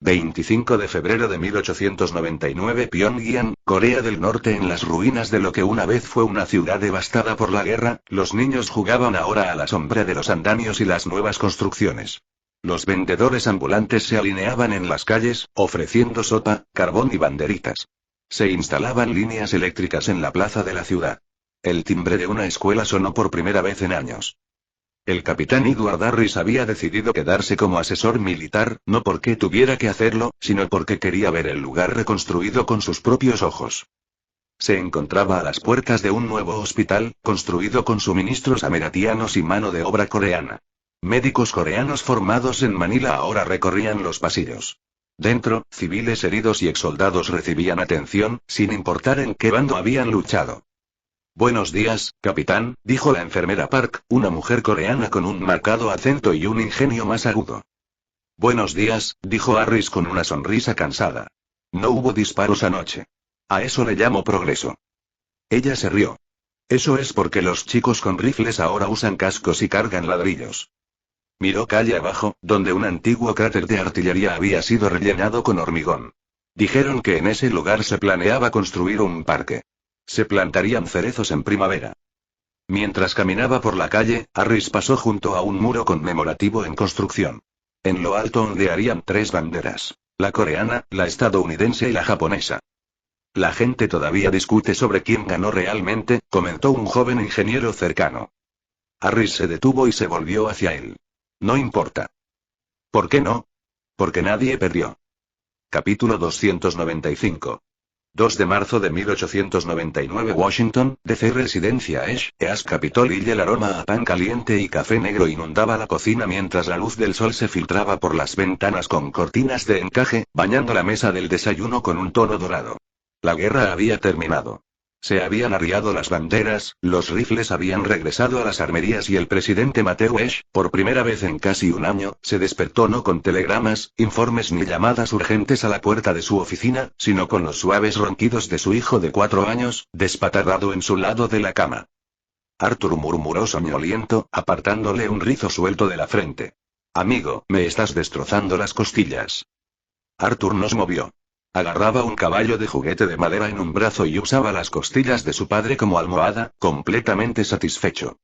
25 de febrero de 1899 Pyongyang, Corea del Norte. En las ruinas de lo que una vez fue una ciudad devastada por la guerra, los niños jugaban ahora a la sombra de los andamios y las nuevas construcciones. Los vendedores ambulantes se alineaban en las calles, ofreciendo sopa, carbón y banderitas. Se instalaban líneas eléctricas en la plaza de la ciudad. El timbre de una escuela sonó por primera vez en años. El capitán Edward Harris había decidido quedarse como asesor militar, no porque tuviera que hacerlo, sino porque quería ver el lugar reconstruido con sus propios ojos. Se encontraba a las puertas de un nuevo hospital, construido con suministros ameratianos y mano de obra coreana. Médicos coreanos formados en Manila ahora recorrían los pasillos. Dentro, civiles heridos y exsoldados recibían atención, sin importar en qué bando habían luchado. Buenos días, capitán, dijo la enfermera Park, una mujer coreana con un marcado acento y un ingenio más agudo. Buenos días, dijo Harris con una sonrisa cansada. No hubo disparos anoche. A eso le llamo progreso. Ella se rió. Eso es porque los chicos con rifles ahora usan cascos y cargan ladrillos. Miró calle abajo, donde un antiguo cráter de artillería había sido rellenado con hormigón. Dijeron que en ese lugar se planeaba construir un parque. Se plantarían cerezos en primavera. Mientras caminaba por la calle, Harris pasó junto a un muro conmemorativo en construcción. En lo alto ondearían tres banderas: la coreana, la estadounidense y la japonesa. La gente todavía discute sobre quién ganó realmente, comentó un joven ingeniero cercano. Harris se detuvo y se volvió hacia él. No importa. ¿Por qué no? Porque nadie perdió. Capítulo 295. 2 de marzo de 1899 Washington, D.C. Residencia East Capitol Hill. El aroma a pan caliente y café negro inundaba la cocina mientras la luz del sol se filtraba por las ventanas con cortinas de encaje, bañando la mesa del desayuno con un tono dorado. La guerra había terminado. Se habían arriado las banderas, los rifles habían regresado a las armerías y el presidente Matthew Esch, por primera vez en casi un año, se despertó no con telegramas, informes ni llamadas urgentes a la puerta de su oficina, sino con los suaves ronquidos de su hijo de 4 años, despatarrado en su lado de la cama. Arthur murmuró soñoliento, apartándole un rizo suelto de la frente. Amigo, me estás destrozando las costillas. Arthur no se movió. Agarraba un caballo de juguete de madera en un brazo y usaba las costillas de su padre como almohada, completamente satisfecho.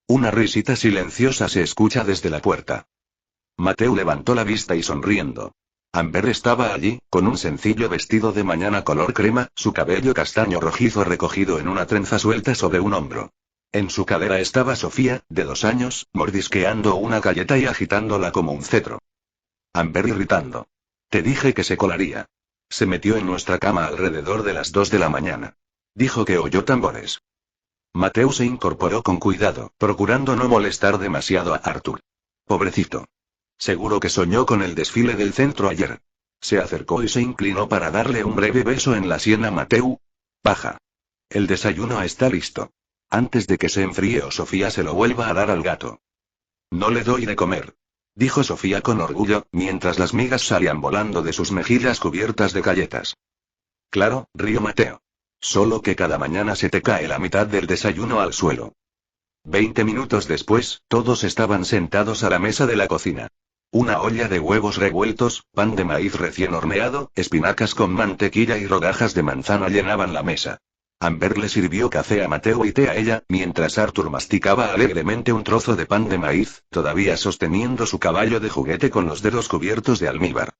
Una risita silenciosa se escucha desde la puerta. Matthew levantó la vista y sonriendo. Amber estaba allí, con un sencillo vestido de mañana color crema, su cabello castaño rojizo recogido en una trenza suelta sobre un hombro. En su cadera estaba Sofía, de 2 años, mordisqueando una galleta y agitándola como un cetro. Amber irritando. Te dije que se colaría. Se metió en nuestra cama alrededor de las 2 de la mañana. Dijo que oyó tambores. Matthew se incorporó con cuidado, procurando no molestar demasiado a Arthur. Pobrecito. Seguro que soñó con el desfile del centro ayer. Se acercó y se inclinó para darle un breve beso en la sien a Matthew. Paja. El desayuno está listo. Antes de que se enfríe o Sofía se lo vuelva a dar al gato. No le doy de comer, dijo Sofía con orgullo, mientras las migas salían volando de sus mejillas cubiertas de galletas. Claro, rió Mateo. Solo que cada mañana se te cae la mitad del desayuno al suelo. 20 minutos después, todos estaban sentados a la mesa de la cocina. Una olla de huevos revueltos, pan de maíz recién horneado, espinacas con mantequilla y rodajas de manzana llenaban la mesa. Amber le sirvió café a Mateo y té a ella, mientras Arthur masticaba alegremente un trozo de pan de maíz, todavía sosteniendo su caballo de juguete con los dedos cubiertos de almíbar.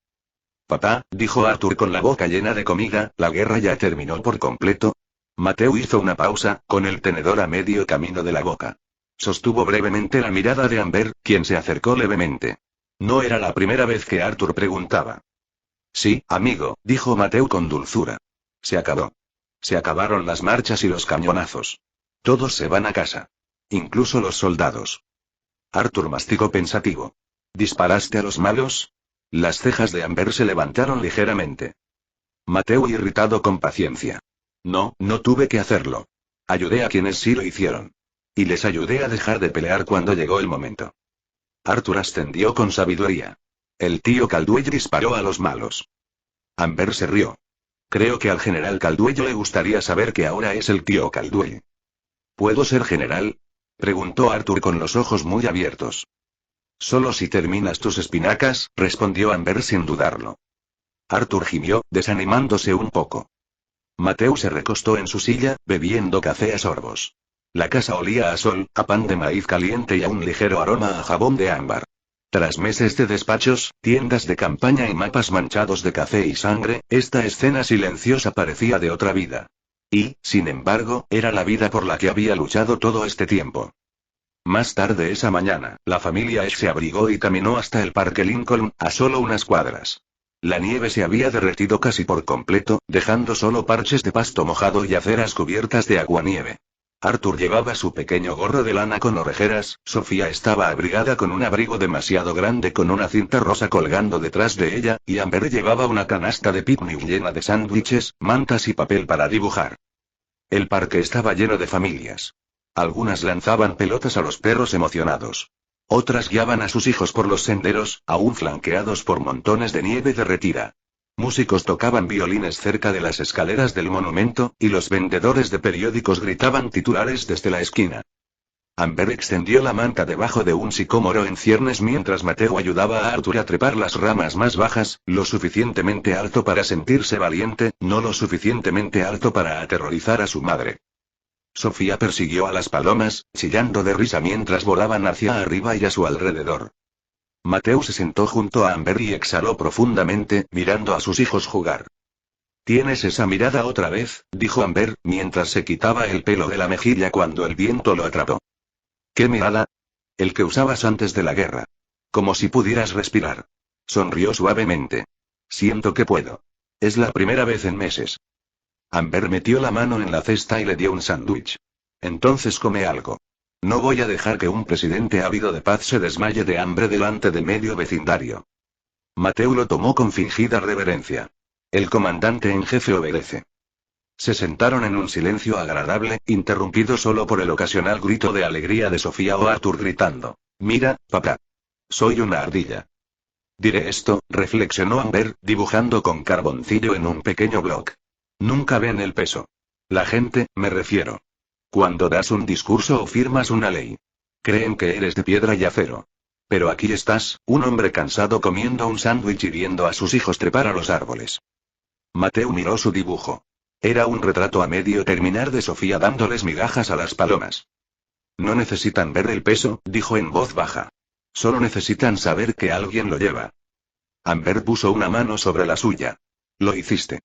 Papá, dijo Arthur con la boca llena de comida, ¿la guerra ya terminó por completo? Mateo hizo una pausa, con el tenedor a medio camino de la boca. Sostuvo brevemente la mirada de Amber, quien se acercó levemente. No era la primera vez que Arthur preguntaba. Sí, amigo, dijo Mateo con dulzura. Se acabó. Se acabaron las marchas y los cañonazos. Todos se van a casa. Incluso los soldados. Arthur masticó pensativo. ¿Disparaste a los malos? Las cejas de Amber se levantaron ligeramente. Mateo irritado con paciencia. No, no tuve que hacerlo. Ayudé a quienes sí lo hicieron. Y les ayudé a dejar de pelear cuando llegó el momento. Arthur ascendió con sabiduría. El tío Caldwell disparó a los malos. Amber se rió. Creo que al general Caldwell le gustaría saber que ahora es el tío Caldwell. ¿Puedo ser general? Preguntó Arthur con los ojos muy abiertos. Solo si terminas tus espinacas, respondió Amber sin dudarlo. Arthur gimió, desanimándose un poco. Mateo se recostó en su silla, bebiendo café a sorbos. La casa olía a sol, a pan de maíz caliente y a un ligero aroma a jabón de ámbar. Tras meses de despachos, tiendas de campaña y mapas manchados de café y sangre, esta escena silenciosa parecía de otra vida. Y, sin embargo, era la vida por la que había luchado todo este tiempo. Más tarde esa mañana, la familia Esch se abrigó y caminó hasta el Parque Lincoln, a solo unas cuadras. La nieve se había derretido casi por completo, dejando solo parches de pasto mojado y aceras cubiertas de aguanieve. Arthur llevaba su pequeño gorro de lana con orejeras, Sofía estaba abrigada con un abrigo demasiado grande con una cinta rosa colgando detrás de ella, y Amber llevaba una canasta de picnic llena de sándwiches, mantas y papel para dibujar. El parque estaba lleno de familias. Algunas lanzaban pelotas a los perros emocionados. Otras guiaban a sus hijos por los senderos, aún flanqueados por montones de nieve derretida. Músicos tocaban violines cerca de las escaleras del monumento, y los vendedores de periódicos gritaban titulares desde la esquina. Amber extendió la manta debajo de un sicómoro en ciernes mientras Mateo ayudaba a Arthur a trepar las ramas más bajas, lo suficientemente alto para sentirse valiente, no lo suficientemente alto para aterrorizar a su madre. Sofía persiguió a las palomas, chillando de risa mientras volaban hacia arriba y a su alrededor. Mateo se sentó junto a Amber y exhaló profundamente, mirando a sus hijos jugar. «Tienes esa mirada otra vez», dijo Amber, mientras se quitaba el pelo de la mejilla cuando el viento lo atrapó. «¿Qué mirada?» «El que usabas antes de la guerra. Como si pudieras respirar». Sonrió suavemente. «Siento que puedo. Es la primera vez en meses». Amber metió la mano en la cesta y le dio un sándwich. Entonces come algo. No voy a dejar que un presidente ávido de paz se desmaye de hambre delante de medio vecindario. Mateo lo tomó con fingida reverencia. El comandante en jefe obedece. Se sentaron en un silencio agradable, interrumpido solo por el ocasional grito de alegría de Sofía o Arthur gritando: «Mira, papá. Soy una ardilla». Diré esto, reflexionó Amber, dibujando con carboncillo en un pequeño bloc. Nunca ven el peso. La gente, me refiero. Cuando das un discurso o firmas una ley. Creen que eres de piedra y acero. Pero aquí estás, un hombre cansado comiendo un sándwich y viendo a sus hijos trepar a los árboles. Mateo miró su dibujo. Era un retrato a medio terminar de Sofía dándoles migajas a las palomas. No necesitan ver el peso, dijo en voz baja. Solo necesitan saber que alguien lo lleva. Amber puso una mano sobre la suya. Lo hiciste.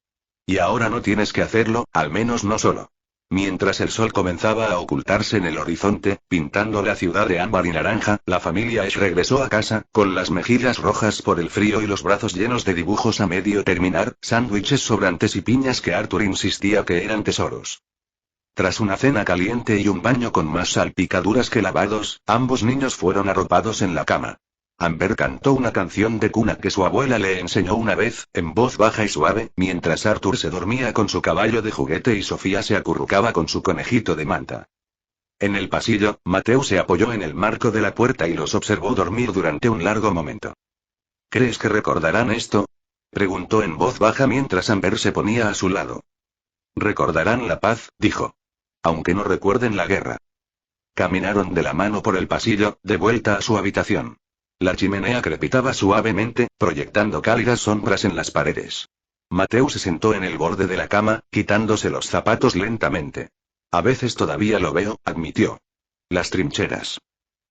Y ahora no tienes que hacerlo, al menos no solo. Mientras el sol comenzaba a ocultarse en el horizonte, pintando la ciudad de ámbar y naranja, la familia Ash regresó a casa, con las mejillas rojas por el frío y los brazos llenos de dibujos a medio terminar, sándwiches sobrantes y piñas que Arthur insistía que eran tesoros. Tras una cena caliente y un baño con más salpicaduras que lavados, ambos niños fueron arropados en la cama. Amber cantó una canción de cuna que su abuela le enseñó una vez, en voz baja y suave, mientras Arthur se dormía con su caballo de juguete y Sofía se acurrucaba con su conejito de manta. En el pasillo, Mateo se apoyó en el marco de la puerta y los observó dormir durante un largo momento. ¿Crees que recordarán esto?, preguntó en voz baja mientras Amber se ponía a su lado. Recordarán la paz, dijo. Aunque no recuerden la guerra. Caminaron de la mano por el pasillo, de vuelta a su habitación. La chimenea crepitaba suavemente, proyectando cálidas sombras en las paredes. Mateo se sentó en el borde de la cama, quitándose los zapatos lentamente. A veces todavía lo veo, admitió. Las trincheras.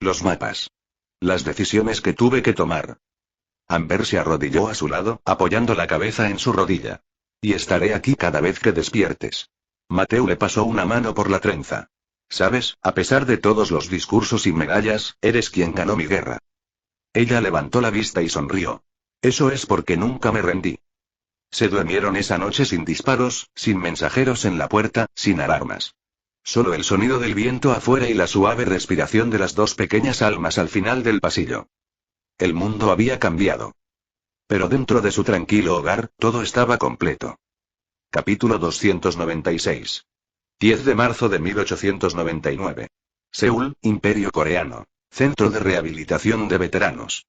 Los mapas. Las decisiones que tuve que tomar. Amber se arrodilló a su lado, apoyando la cabeza en su rodilla. Y estaré aquí cada vez que despiertes. Mateo le pasó una mano por la trenza. Sabes, a pesar de todos los discursos y medallas, eres quien ganó mi guerra. Ella levantó la vista y sonrió. Eso es porque nunca me rendí. Se durmieron esa noche sin disparos, sin mensajeros en la puerta, sin alarmas. Solo el sonido del viento afuera y la suave respiración de las dos pequeñas almas al final del pasillo. El mundo había cambiado. Pero dentro de su tranquilo hogar, todo estaba completo. Capítulo 296. 10 de marzo de 1899. Seúl, Imperio Coreano. Centro de Rehabilitación de Veteranos.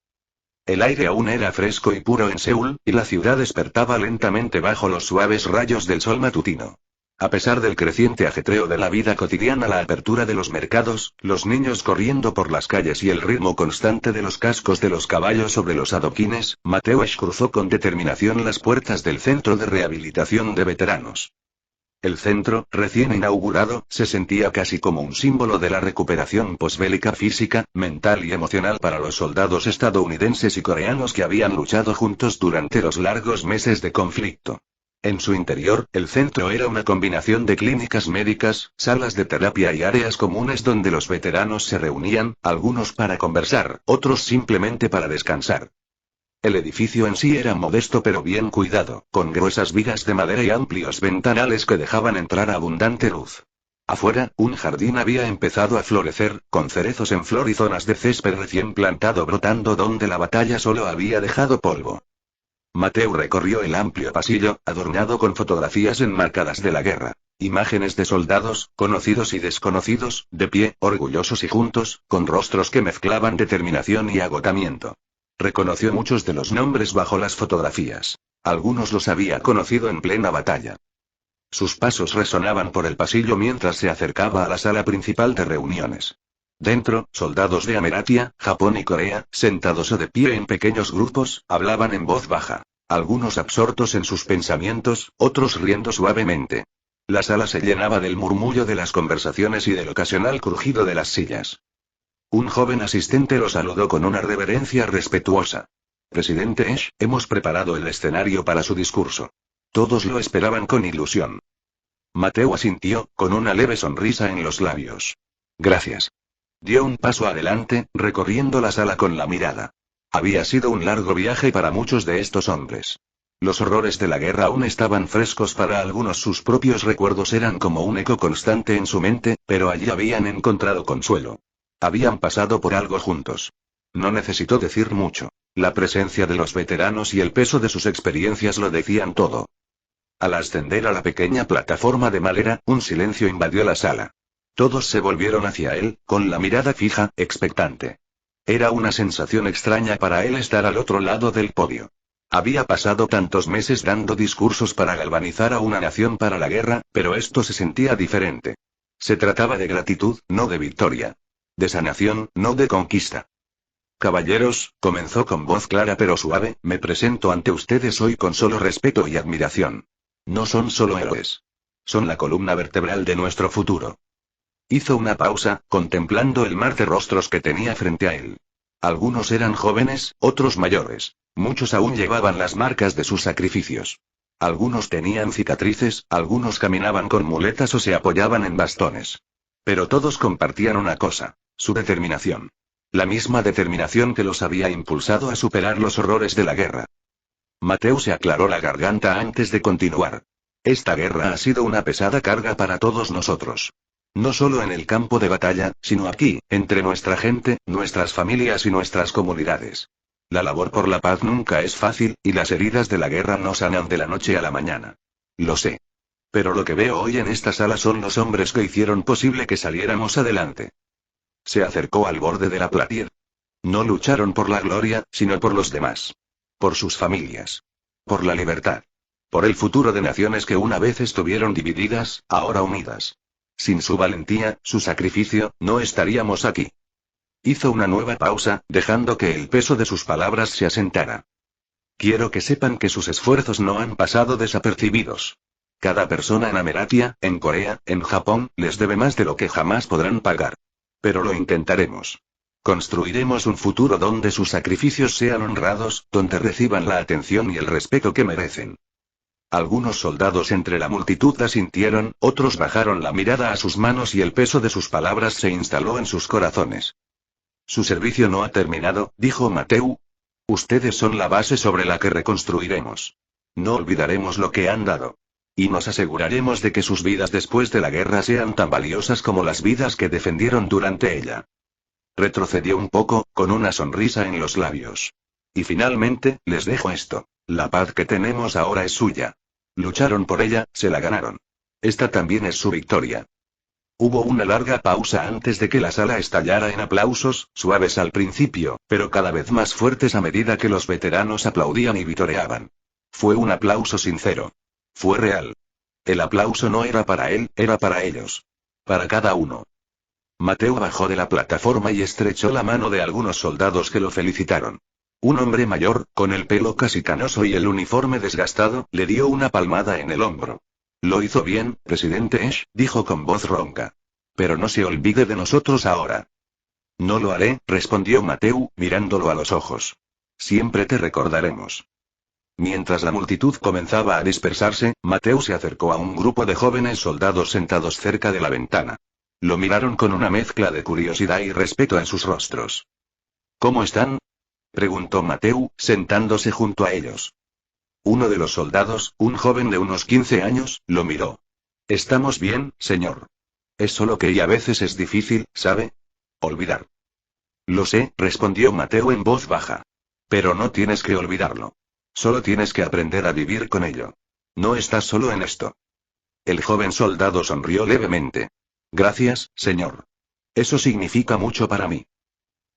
El aire aún era fresco y puro en Seúl, y la ciudad despertaba lentamente bajo los suaves rayos del sol matutino. A pesar del creciente ajetreo de la vida cotidiana, la apertura de los mercados, los niños corriendo por las calles y el ritmo constante de los cascos de los caballos sobre los adoquines, Mateo Ash cruzó con determinación las puertas del Centro de Rehabilitación de Veteranos. El centro, recién inaugurado, se sentía casi como un símbolo de la recuperación posbélica física, mental y emocional para los soldados estadounidenses y coreanos que habían luchado juntos durante los largos meses de conflicto. En su interior, el centro era una combinación de clínicas médicas, salas de terapia y áreas comunes donde los veteranos se reunían, algunos para conversar, otros simplemente para descansar. El edificio en sí era modesto pero bien cuidado, con gruesas vigas de madera y amplios ventanales que dejaban entrar abundante luz. Afuera, un jardín había empezado a florecer, con cerezos en flor y zonas de césped recién plantado brotando donde la batalla solo había dejado polvo. Mateo recorrió el amplio pasillo, adornado con fotografías enmarcadas de la guerra. Imágenes de soldados, conocidos y desconocidos, de pie, orgullosos y juntos, con rostros que mezclaban determinación y agotamiento. Reconoció muchos de los nombres bajo las fotografías. Algunos los había conocido en plena batalla. Sus pasos resonaban por el pasillo mientras se acercaba a la sala principal de reuniones. Dentro, soldados de Ameratia, Japón y Corea, sentados o de pie en pequeños grupos, hablaban en voz baja. Algunos absortos en sus pensamientos, otros riendo suavemente. La sala se llenaba del murmullo de las conversaciones y del ocasional crujido de las sillas. Un joven asistente lo saludó con una reverencia respetuosa. Presidente Ash, hemos preparado el escenario para su discurso. Todos lo esperaban con ilusión. Mateo asintió, con una leve sonrisa en los labios. Gracias. Dio un paso adelante, recorriendo la sala con la mirada. Había sido un largo viaje para muchos de estos hombres. Los horrores de la guerra aún estaban frescos para algunos, sus propios recuerdos eran como un eco constante en su mente, pero allí habían encontrado consuelo. Habían pasado por algo juntos. No necesitó decir mucho. La presencia de los veteranos y el peso de sus experiencias lo decían todo. Al ascender a la pequeña plataforma de madera, un silencio invadió la sala. Todos se volvieron hacia él, con la mirada fija, expectante. Era una sensación extraña para él estar al otro lado del podio. Había pasado tantos meses dando discursos para galvanizar a una nación para la guerra, pero esto se sentía diferente. Se trataba de gratitud, no de victoria. De sanación, no de conquista. Caballeros, comenzó con voz clara pero suave, me presento ante ustedes hoy con solo respeto y admiración. No son solo héroes. Son la columna vertebral de nuestro futuro. Hizo una pausa, contemplando el mar de rostros que tenía frente a él. Algunos eran jóvenes, otros mayores. Muchos aún llevaban las marcas de sus sacrificios. Algunos tenían cicatrices, algunos caminaban con muletas o se apoyaban en bastones. Pero todos compartían una cosa: su determinación. La misma determinación que los había impulsado a superar los horrores de la guerra. Mateo se aclaró la garganta antes de continuar. Esta guerra ha sido una pesada carga para todos nosotros. No solo en el campo de batalla, sino aquí, entre nuestra gente, nuestras familias y nuestras comunidades. La labor por la paz nunca es fácil, y las heridas de la guerra no sanan de la noche a la mañana. Lo sé. Pero lo que veo hoy en esta sala son los hombres que hicieron posible que saliéramos adelante. Se acercó al borde de la platier. No lucharon por la gloria, sino por los demás. Por sus familias. Por la libertad. Por el futuro de naciones que una vez estuvieron divididas, ahora unidas. Sin su valentía, su sacrificio, no estaríamos aquí. Hizo una nueva pausa, dejando que el peso de sus palabras se asentara. Quiero que sepan que sus esfuerzos no han pasado desapercibidos. Cada persona en Ameratia, en Corea, en Japón, les debe más de lo que jamás podrán pagar. Pero lo intentaremos. Construiremos un futuro donde sus sacrificios sean honrados, donde reciban la atención y el respeto que merecen. Algunos soldados entre la multitud asintieron, otros bajaron la mirada a sus manos y el peso de sus palabras se instaló en sus corazones. Su servicio no ha terminado, dijo Mateu. Ustedes son la base sobre la que reconstruiremos. No olvidaremos lo que han dado. Y nos aseguraremos de que sus vidas después de la guerra sean tan valiosas como las vidas que defendieron durante ella. Retrocedió un poco, con una sonrisa en los labios. Y finalmente, les dejo esto. La paz que tenemos ahora es suya. Lucharon por ella, se la ganaron. Esta también es su victoria. Hubo una larga pausa antes de que la sala estallara en aplausos, suaves al principio, pero cada vez más fuertes a medida que los veteranos aplaudían y vitoreaban. Fue un aplauso sincero. Fue real. El aplauso no era para él, era para ellos. Para cada uno. Mateo bajó de la plataforma y estrechó la mano de algunos soldados que lo felicitaron. Un hombre mayor, con el pelo casi canoso y el uniforme desgastado, le dio una palmada en el hombro. Lo hizo bien, presidente Esch, dijo con voz ronca. Pero no se olvide de nosotros ahora. No lo haré, respondió Mateu, mirándolo a los ojos. Siempre te recordaremos. Mientras la multitud comenzaba a dispersarse, Mateu se acercó a un grupo de jóvenes soldados sentados cerca de la ventana. Lo miraron con una mezcla de curiosidad y respeto en sus rostros. ¿Cómo están?, preguntó Mateu, sentándose junto a ellos. Uno de los soldados, un joven de unos 15 años, lo miró. Estamos bien, señor. Es solo que y a veces es difícil, ¿sabe? Olvidar. Lo sé, respondió Mateu en voz baja. Pero no tienes que olvidarlo. Solo tienes que aprender a vivir con ello. No estás solo en esto. El joven soldado sonrió levemente. Gracias, señor. Eso significa mucho para mí.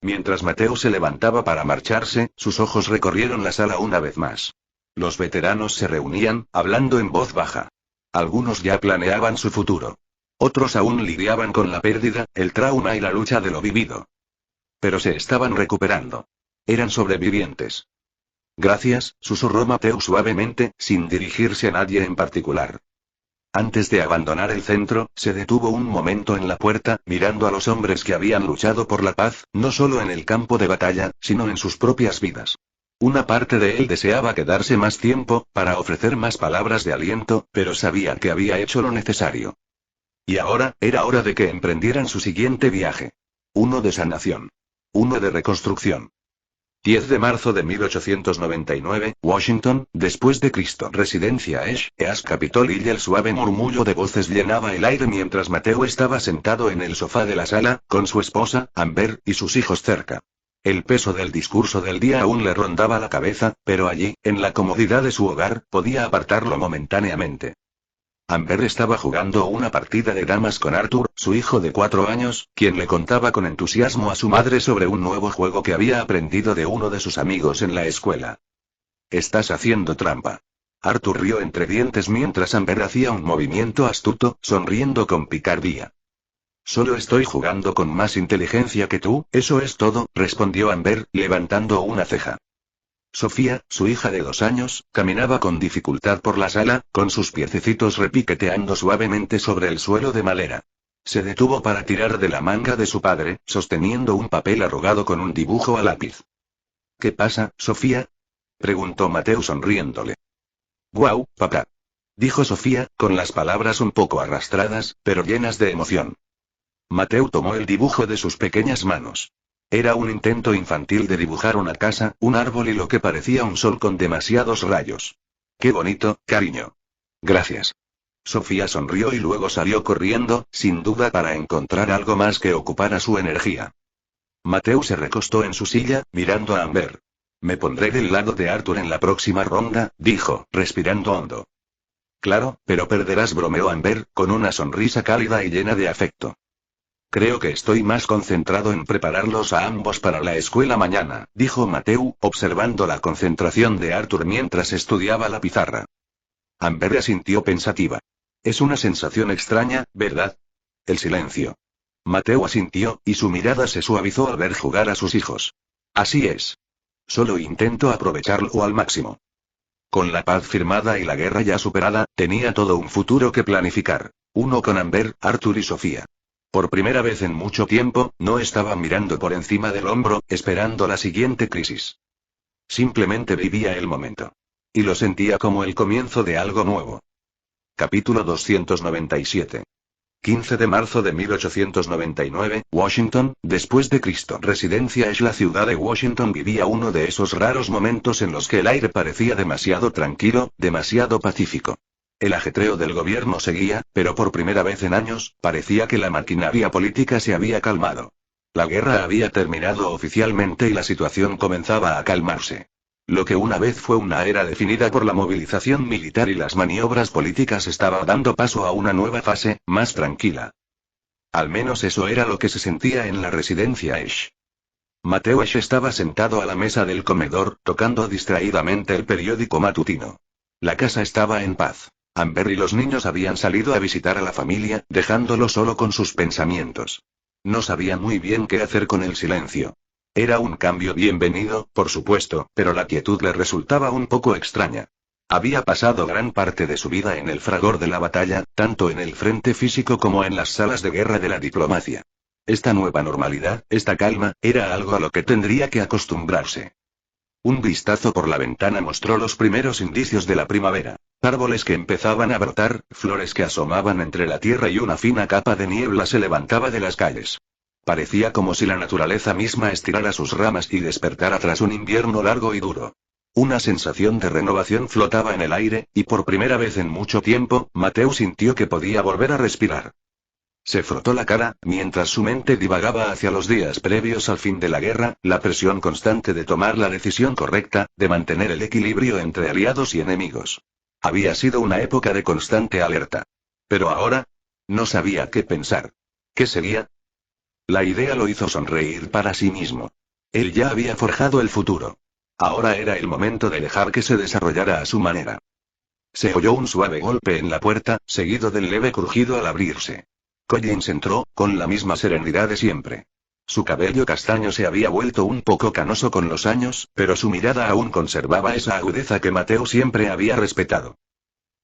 Mientras Mateu se levantaba para marcharse, sus ojos recorrieron la sala una vez más. Los veteranos se reunían, hablando en voz baja. Algunos ya planeaban su futuro. Otros aún lidiaban con la pérdida, el trauma y la lucha de lo vivido. Pero se estaban recuperando. Eran sobrevivientes. Gracias, susurró Mateu suavemente, sin dirigirse a nadie en particular. Antes de abandonar el centro, se detuvo un momento en la puerta, mirando a los hombres que habían luchado por la paz, no solo en el campo de batalla, sino en sus propias vidas. Una parte de él deseaba quedarse más tiempo, para ofrecer más palabras de aliento, pero sabía que había hecho lo necesario. Y ahora, era hora de que emprendieran su siguiente viaje. Uno de sanación. Uno de reconstrucción. 10 de marzo de 1899, Washington, después de Cristo. Residencia East Capitol Hill. El suave murmullo de voces llenaba el aire mientras Mateo estaba sentado en el sofá de la sala, con su esposa, Amber, y sus hijos cerca. El peso del discurso del día aún le rondaba la cabeza, pero allí, en la comodidad de su hogar, podía apartarlo momentáneamente. Amber estaba jugando una partida de damas con Arthur, su hijo de 4 años, quien le contaba con entusiasmo a su madre sobre un nuevo juego que había aprendido de uno de sus amigos en la escuela. «Estás haciendo trampa». Arthur rió entre dientes mientras Amber hacía un movimiento astuto, sonriendo con picardía. «Solo estoy jugando con más inteligencia que tú, eso es todo», respondió Amber, levantando una ceja. Sofía, su hija de 2 años, caminaba con dificultad por la sala, con sus piececitos repiqueteando suavemente sobre el suelo de madera. Se detuvo para tirar de la manga de su padre, sosteniendo un papel arrugado con un dibujo a lápiz. «¿Qué pasa, Sofía?», preguntó Mateo sonriéndole. «Guau, papá», dijo Sofía, con las palabras un poco arrastradas, pero llenas de emoción. Mateo tomó el dibujo de sus pequeñas manos. Era un intento infantil de dibujar una casa, un árbol y lo que parecía un sol con demasiados rayos. «Qué bonito, cariño». «Gracias». Sofía sonrió y luego salió corriendo, sin duda para encontrar algo más que ocupara su energía. Mateo se recostó en su silla, mirando a Amber. «Me pondré del lado de Arthur en la próxima ronda», dijo, respirando hondo. «Claro, pero perderás», bromeó Amber, con una sonrisa cálida y llena de afecto. «Creo que estoy más concentrado en prepararlos a ambos para la escuela mañana», dijo Mateo, observando la concentración de Arthur mientras estudiaba la pizarra. Amber asintió pensativa. «Es una sensación extraña, ¿verdad?». El silencio. Mateo asintió, y su mirada se suavizó al ver jugar a sus hijos. «Así es. Solo intento aprovecharlo al máximo». Con la paz firmada y la guerra ya superada, tenía todo un futuro que planificar. Uno con Amber, Arthur y Sofía. Por primera vez en mucho tiempo, no estaba mirando por encima del hombro, esperando la siguiente crisis. Simplemente vivía el momento. Y lo sentía como el comienzo de algo nuevo. Capítulo 297. 15 de marzo de 1899, Washington, después de Cristo. Residencia es la ciudad de Washington. Vivía uno de esos raros momentos en los que el aire parecía demasiado tranquilo, demasiado pacífico. El ajetreo del gobierno seguía, pero por primera vez en años, parecía que la maquinaria política se había calmado. La guerra había terminado oficialmente y la situación comenzaba a calmarse. Lo que una vez fue una era definida por la movilización militar y las maniobras políticas estaba dando paso a una nueva fase, más tranquila. Al menos eso era lo que se sentía en la residencia Esch. Mateo Esch estaba sentado a la mesa del comedor, tocando distraídamente el periódico matutino. La casa estaba en paz. Amber y los niños habían salido a visitar a la familia, dejándolo solo con sus pensamientos. No sabía muy bien qué hacer con el silencio. Era un cambio bienvenido, por supuesto, pero la quietud le resultaba un poco extraña. Había pasado gran parte de su vida en el fragor de la batalla, tanto en el frente físico como en las salas de guerra de la diplomacia. Esta nueva normalidad, esta calma, era algo a lo que tendría que acostumbrarse. Un vistazo por la ventana mostró los primeros indicios de la primavera. Árboles que empezaban a brotar, flores que asomaban entre la tierra y una fina capa de niebla se levantaba de las calles. Parecía como si la naturaleza misma estirara sus ramas y despertara tras un invierno largo y duro. Una sensación de renovación flotaba en el aire, y por primera vez en mucho tiempo, Mateo sintió que podía volver a respirar. Se frotó la cara, mientras su mente divagaba hacia los días previos al fin de la guerra, la presión constante de tomar la decisión correcta, de mantener el equilibrio entre aliados y enemigos. Había sido una época de constante alerta. Pero ahora, no sabía qué pensar. ¿Qué sería? La idea lo hizo sonreír para sí mismo. Él ya había forjado el futuro. Ahora era el momento de dejar que se desarrollara a su manera. Se oyó un suave golpe en la puerta, seguido del leve crujido al abrirse. Collins entró, con la misma serenidad de siempre. Su cabello castaño se había vuelto un poco canoso con los años, pero su mirada aún conservaba esa agudeza que Mateo siempre había respetado.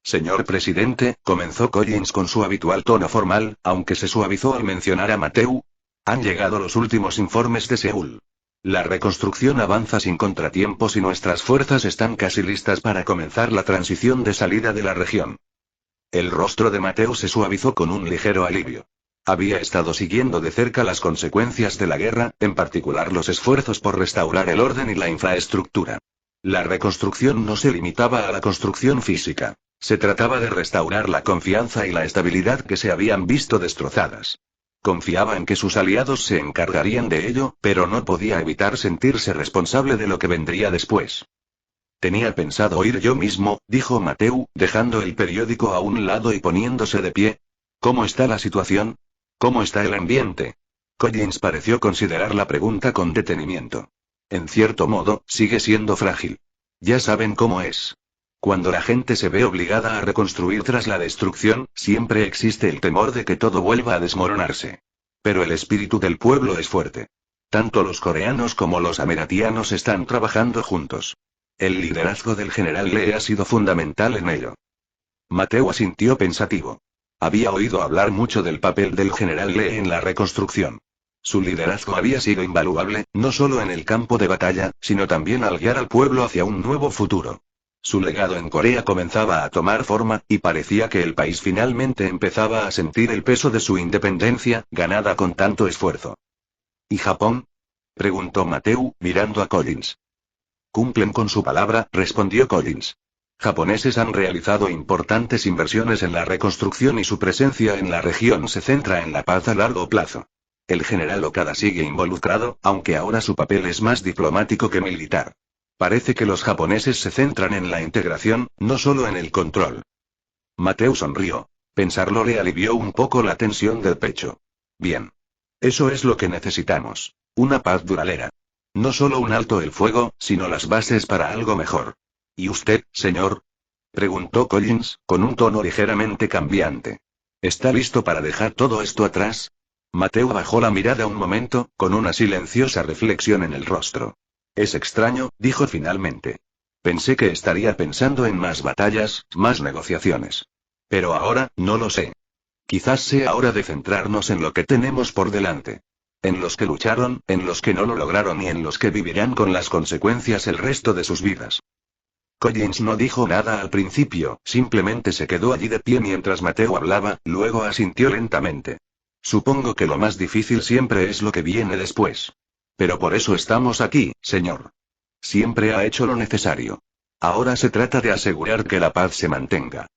«Señor presidente», comenzó Collins con su habitual tono formal, aunque se suavizó al mencionar a Mateo. «Han llegado los últimos informes de Seúl. La reconstrucción avanza sin contratiempos y nuestras fuerzas están casi listas para comenzar la transición de salida de la región». El rostro de Mateo se suavizó con un ligero alivio. Había estado siguiendo de cerca las consecuencias de la guerra, en particular los esfuerzos por restaurar el orden y la infraestructura. La reconstrucción no se limitaba a la construcción física. Se trataba de restaurar la confianza y la estabilidad que se habían visto destrozadas. Confiaba en que sus aliados se encargarían de ello, pero no podía evitar sentirse responsable de lo que vendría después. Tenía pensado ir yo mismo, dijo Mateu, dejando el periódico a un lado y poniéndose de pie. ¿Cómo está la situación? ¿Cómo está el ambiente? Collins pareció considerar la pregunta con detenimiento. En cierto modo, sigue siendo frágil. Ya saben cómo es. Cuando la gente se ve obligada a reconstruir tras la destrucción, siempre existe el temor de que todo vuelva a desmoronarse. Pero el espíritu del pueblo es fuerte. Tanto los coreanos como los ameratianos están trabajando juntos. El liderazgo del general Lee ha sido fundamental en ello. Mateu asintió pensativo. Había oído hablar mucho del papel del general Lee en la reconstrucción. Su liderazgo había sido invaluable, no solo en el campo de batalla, sino también al guiar al pueblo hacia un nuevo futuro. Su legado en Corea comenzaba a tomar forma, y parecía que el país finalmente empezaba a sentir el peso de su independencia, ganada con tanto esfuerzo. ¿Y Japón? Preguntó Mateu, mirando a Collins. Cumplen con su palabra, respondió Collins. Japoneses han realizado importantes inversiones en la reconstrucción y su presencia en la región se centra en la paz a largo plazo. El general Okada sigue involucrado, aunque ahora su papel es más diplomático que militar. Parece que los japoneses se centran en la integración, no solo en el control. Mateu sonrió. Pensarlo le alivió un poco la tensión del pecho. Bien. Eso es lo que necesitamos. Una paz duradera. No solo un alto el fuego, sino las bases para algo mejor. ¿Y usted, señor? Preguntó Collins, con un tono ligeramente cambiante. ¿Está listo para dejar todo esto atrás? Mateu bajó la mirada un momento, con una silenciosa reflexión en el rostro. Es extraño, dijo finalmente. Pensé que estaría pensando en más batallas, más negociaciones. Pero ahora, no lo sé. Quizás sea hora de centrarnos en lo que tenemos por delante. En los que lucharon, en los que no lo lograron y en los que vivirán con las consecuencias el resto de sus vidas. Collins no dijo nada al principio, simplemente se quedó allí de pie mientras Mateu hablaba, luego asintió lentamente. Supongo que lo más difícil siempre es lo que viene después. Pero por eso estamos aquí, señor. Siempre ha hecho lo necesario. Ahora se trata de asegurar que la paz se mantenga.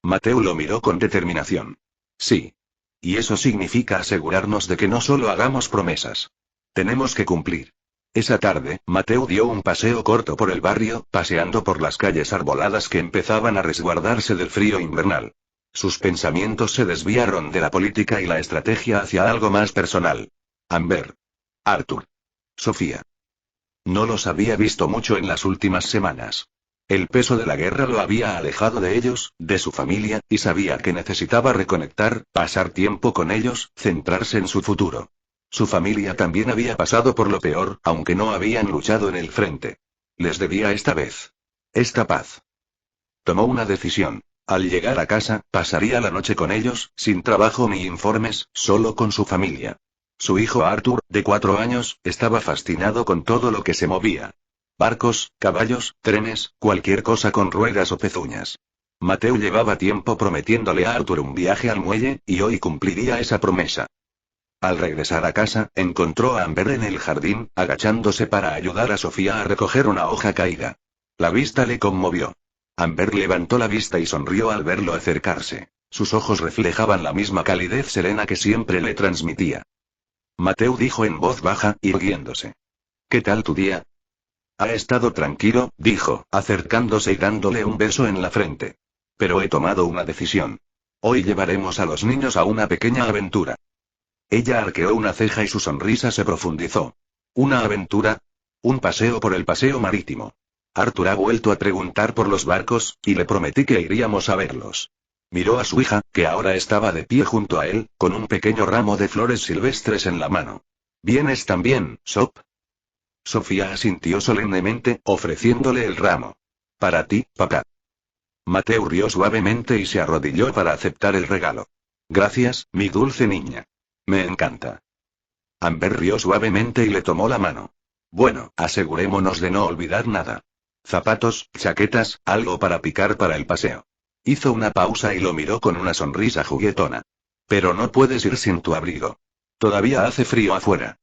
Mateu lo miró con determinación. Sí. Y eso significa asegurarnos de que no solo hagamos promesas. Tenemos que cumplir. Esa tarde, Mateu dio un paseo corto por el barrio, paseando por las calles arboladas que empezaban a resguardarse del frío invernal. Sus pensamientos se desviaron de la política y la estrategia hacia algo más personal. Amber. Arthur. Sofía. No los había visto mucho en las últimas semanas. El peso de la guerra lo había alejado de ellos, de su familia, y sabía que necesitaba reconectar, pasar tiempo con ellos, centrarse en su futuro. Su familia también había pasado por lo peor, aunque no habían luchado en el frente. Les debía esta vez. Esta paz. Tomó una decisión. Al llegar a casa, pasaría la noche con ellos, sin trabajo ni informes, solo con su familia. Su hijo Arthur, de 4 años, estaba fascinado con todo lo que se movía. Barcos, caballos, trenes, cualquier cosa con ruedas o pezuñas. Mateu llevaba tiempo prometiéndole a Arthur un viaje al muelle, y hoy cumpliría esa promesa. Al regresar a casa, encontró a Amber en el jardín, agachándose para ayudar a Sofía a recoger una hoja caída. La vista le conmovió. Amber levantó la vista y sonrió al verlo acercarse. Sus ojos reflejaban la misma calidez serena que siempre le transmitía. Mateu dijo en voz baja, irguiéndose. ¿Qué tal tu día? Ha estado tranquilo, dijo, acercándose y dándole un beso en la frente. Pero he tomado una decisión. Hoy llevaremos a los niños a una pequeña aventura. Ella arqueó una ceja y su sonrisa se profundizó. ¿Una aventura? Un paseo por el paseo marítimo. Arthur ha vuelto a preguntar por los barcos, y le prometí que iríamos a verlos. Miró a su hija, que ahora estaba de pie junto a él, con un pequeño ramo de flores silvestres en la mano. ¿Vienes también, Sop? Sofía asintió solemnemente, ofreciéndole el ramo. Para ti, papá. Mateu rió suavemente y se arrodilló para aceptar el regalo. Gracias, mi dulce niña. Me encanta. Amber rió suavemente y le tomó la mano. Bueno, asegurémonos de no olvidar nada. Zapatos, chaquetas, algo para picar para el paseo. Hizo una pausa y lo miró con una sonrisa juguetona. Pero no puedes ir sin tu abrigo. Todavía hace frío afuera.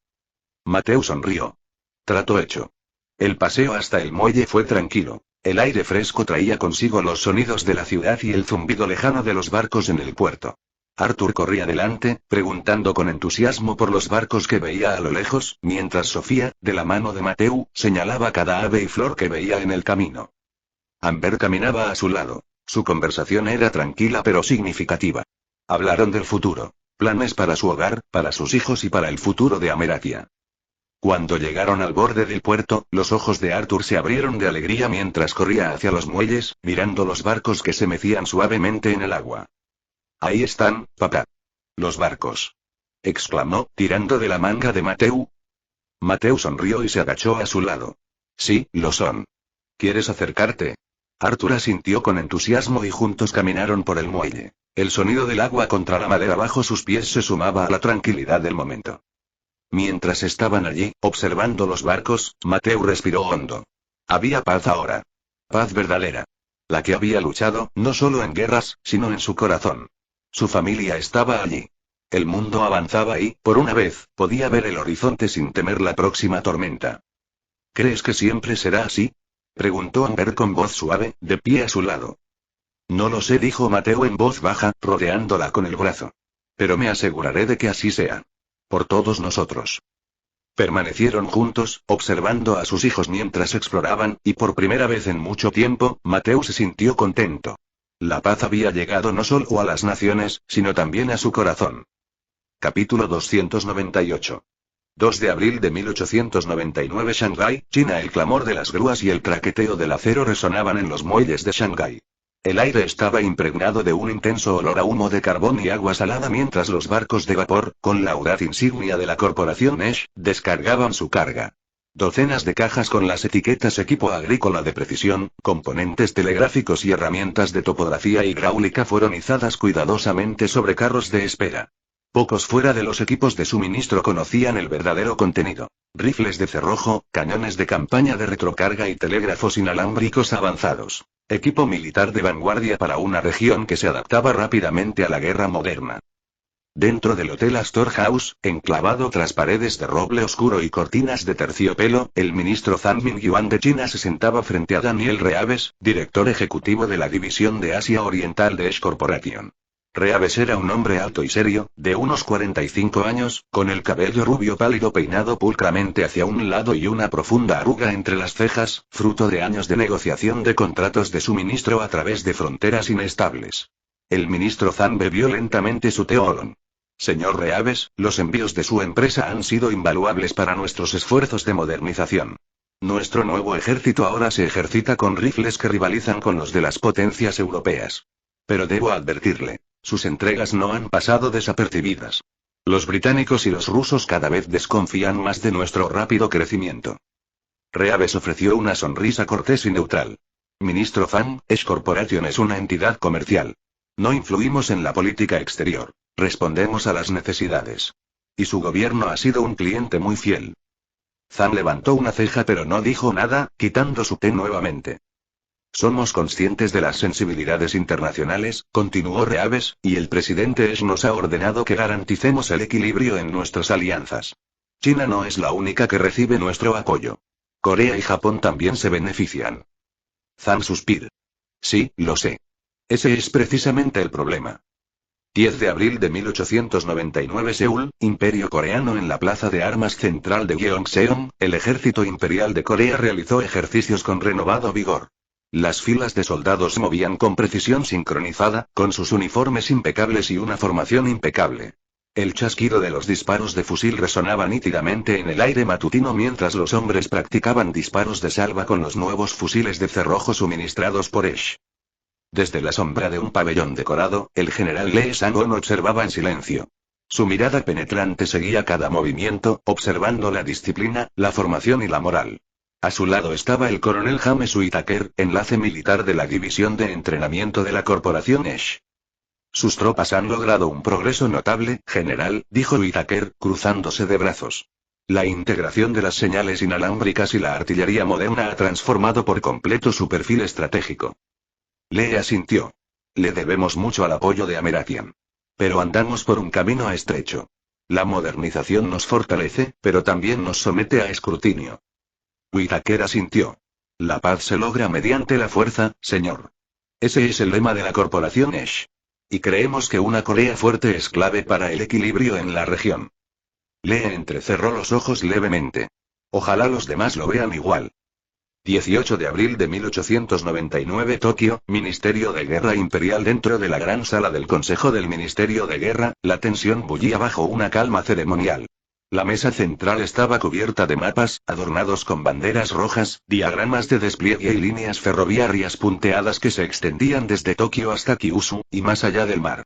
Mateo sonrió. Trato hecho. El paseo hasta el muelle fue tranquilo. El aire fresco traía consigo los sonidos de la ciudad y el zumbido lejano de los barcos en el puerto. Arthur corría delante, preguntando con entusiasmo por los barcos que veía a lo lejos, mientras Sofía, de la mano de Mateo, señalaba cada ave y flor que veía en el camino. Amber caminaba a su lado. Su conversación era tranquila pero significativa. Hablaron del futuro, planes para su hogar, para sus hijos y para el futuro de Ameratia. Cuando llegaron al borde del puerto, los ojos de Arthur se abrieron de alegría mientras corría hacia los muelles, mirando los barcos que se mecían suavemente en el agua. Ahí están, papá. Los barcos. Exclamó, tirando de la manga de Mateo. Mateo sonrió y se agachó a su lado. Sí, lo son. ¿Quieres acercarte? Arthur asintió con entusiasmo y juntos caminaron por el muelle. El sonido del agua contra la madera bajo sus pies se sumaba a la tranquilidad del momento. Mientras estaban allí, observando los barcos, Mateo respiró hondo. Había paz ahora. Paz verdadera. La que había luchado, no solo en guerras, sino en su corazón. Su familia estaba allí. El mundo avanzaba y, por una vez, podía ver el horizonte sin temer la próxima tormenta. ¿Crees que siempre será así? Preguntó Amber con voz suave, de pie a su lado. No lo sé, dijo Mateo en voz baja, rodeándola con el brazo. Pero me aseguraré de que así sea. Por todos nosotros. Permanecieron juntos, observando a sus hijos mientras exploraban, y por primera vez en mucho tiempo, Mateo se sintió contento. La paz había llegado no solo a las naciones, sino también a su corazón. Capítulo 298. 2 de abril de 1899 Shanghái, China. El clamor de las grúas y el traqueteo del acero resonaban en los muelles de Shanghái. El aire estaba impregnado de un intenso olor a humo de carbón y agua salada mientras los barcos de vapor, con la audaz insignia de la corporación Nesh, descargaban su carga. Docenas de cajas con las etiquetas equipo agrícola de precisión, componentes telegráficos y herramientas de topografía hidráulica fueron izadas cuidadosamente sobre carros de espera. Pocos fuera de los equipos de suministro conocían el verdadero contenido. Rifles de cerrojo, cañones de campaña de retrocarga y telégrafos inalámbricos avanzados. Equipo militar de vanguardia para una región que se adaptaba rápidamente a la guerra moderna. Dentro del Hotel Astor House, enclavado tras paredes de roble oscuro y cortinas de terciopelo, el ministro Zhang Mingyuan de China se sentaba frente a Daniel Reaves, director ejecutivo de la división de Asia Oriental de Esh Corporation. Reaves era un hombre alto y serio, de unos 45 años, con el cabello rubio pálido peinado pulcramente hacia un lado y una profunda arruga entre las cejas, fruto de años de negociación de contratos de suministro a través de fronteras inestables. El ministro Zhang bebió lentamente su té oolong. Señor Reaves, los envíos de su empresa han sido invaluables para nuestros esfuerzos de modernización. Nuestro nuevo ejército ahora se ejercita con rifles que rivalizan con los de las potencias europeas. Pero debo advertirle. Sus entregas no han pasado desapercibidas. Los británicos y los rusos cada vez desconfían más de nuestro rápido crecimiento. Reaves ofreció una sonrisa cortés y neutral. Ministro Zhang, Esh Corporation es una entidad comercial. No influimos en la política exterior. Respondemos a las necesidades. Y su gobierno ha sido un cliente muy fiel. Zhang levantó una ceja pero no dijo nada, quitando su té nuevamente. Somos conscientes de las sensibilidades internacionales, continuó Reaves, y el presidente Esh nos ha ordenado que garanticemos el equilibrio en nuestras alianzas. China no es la única que recibe nuestro apoyo. Corea y Japón también se benefician. Zhang suspiró. Sí, lo sé. Ese es precisamente el problema. 10 de abril de 1899 Seúl, Imperio Coreano. En la plaza de armas central de Gyeongseong, el ejército imperial de Corea realizó ejercicios con renovado vigor. Las filas de soldados se movían con precisión sincronizada, con sus uniformes impecables y una formación impecable. El chasquido de los disparos de fusil resonaba nítidamente en el aire matutino mientras los hombres practicaban disparos de salva con los nuevos fusiles de cerrojo suministrados por Esh. Desde la sombra de un pabellón decorado, el general Lee Sang-on observaba en silencio. Su mirada penetrante seguía cada movimiento, observando la disciplina, la formación y la moral. A su lado estaba el coronel James Whittaker, enlace militar de la división de entrenamiento de la corporación Esh. Sus tropas han logrado un progreso notable, general, dijo Whittaker, cruzándose de brazos. La integración de las señales inalámbricas y la artillería moderna ha transformado por completo su perfil estratégico. Lee asintió. Le debemos mucho al apoyo de Ameratian. Pero andamos por un camino estrecho. La modernización nos fortalece, pero también nos somete a escrutinio. Whittaker asintió. La paz se logra mediante la fuerza, señor. Ese es el lema de la corporación Esh. Y creemos que una Corea fuerte es clave para el equilibrio en la región. Lee entrecerró los ojos levemente. Ojalá los demás lo vean igual. 18 de abril de 1899 Tokio, Ministerio de Guerra Imperial. Dentro de la gran sala del Consejo del Ministerio de Guerra, la tensión bullía bajo una calma ceremonial. La mesa central estaba cubierta de mapas, adornados con banderas rojas, diagramas de despliegue y líneas ferroviarias punteadas que se extendían desde Tokio hasta Kyushu, y más allá del mar.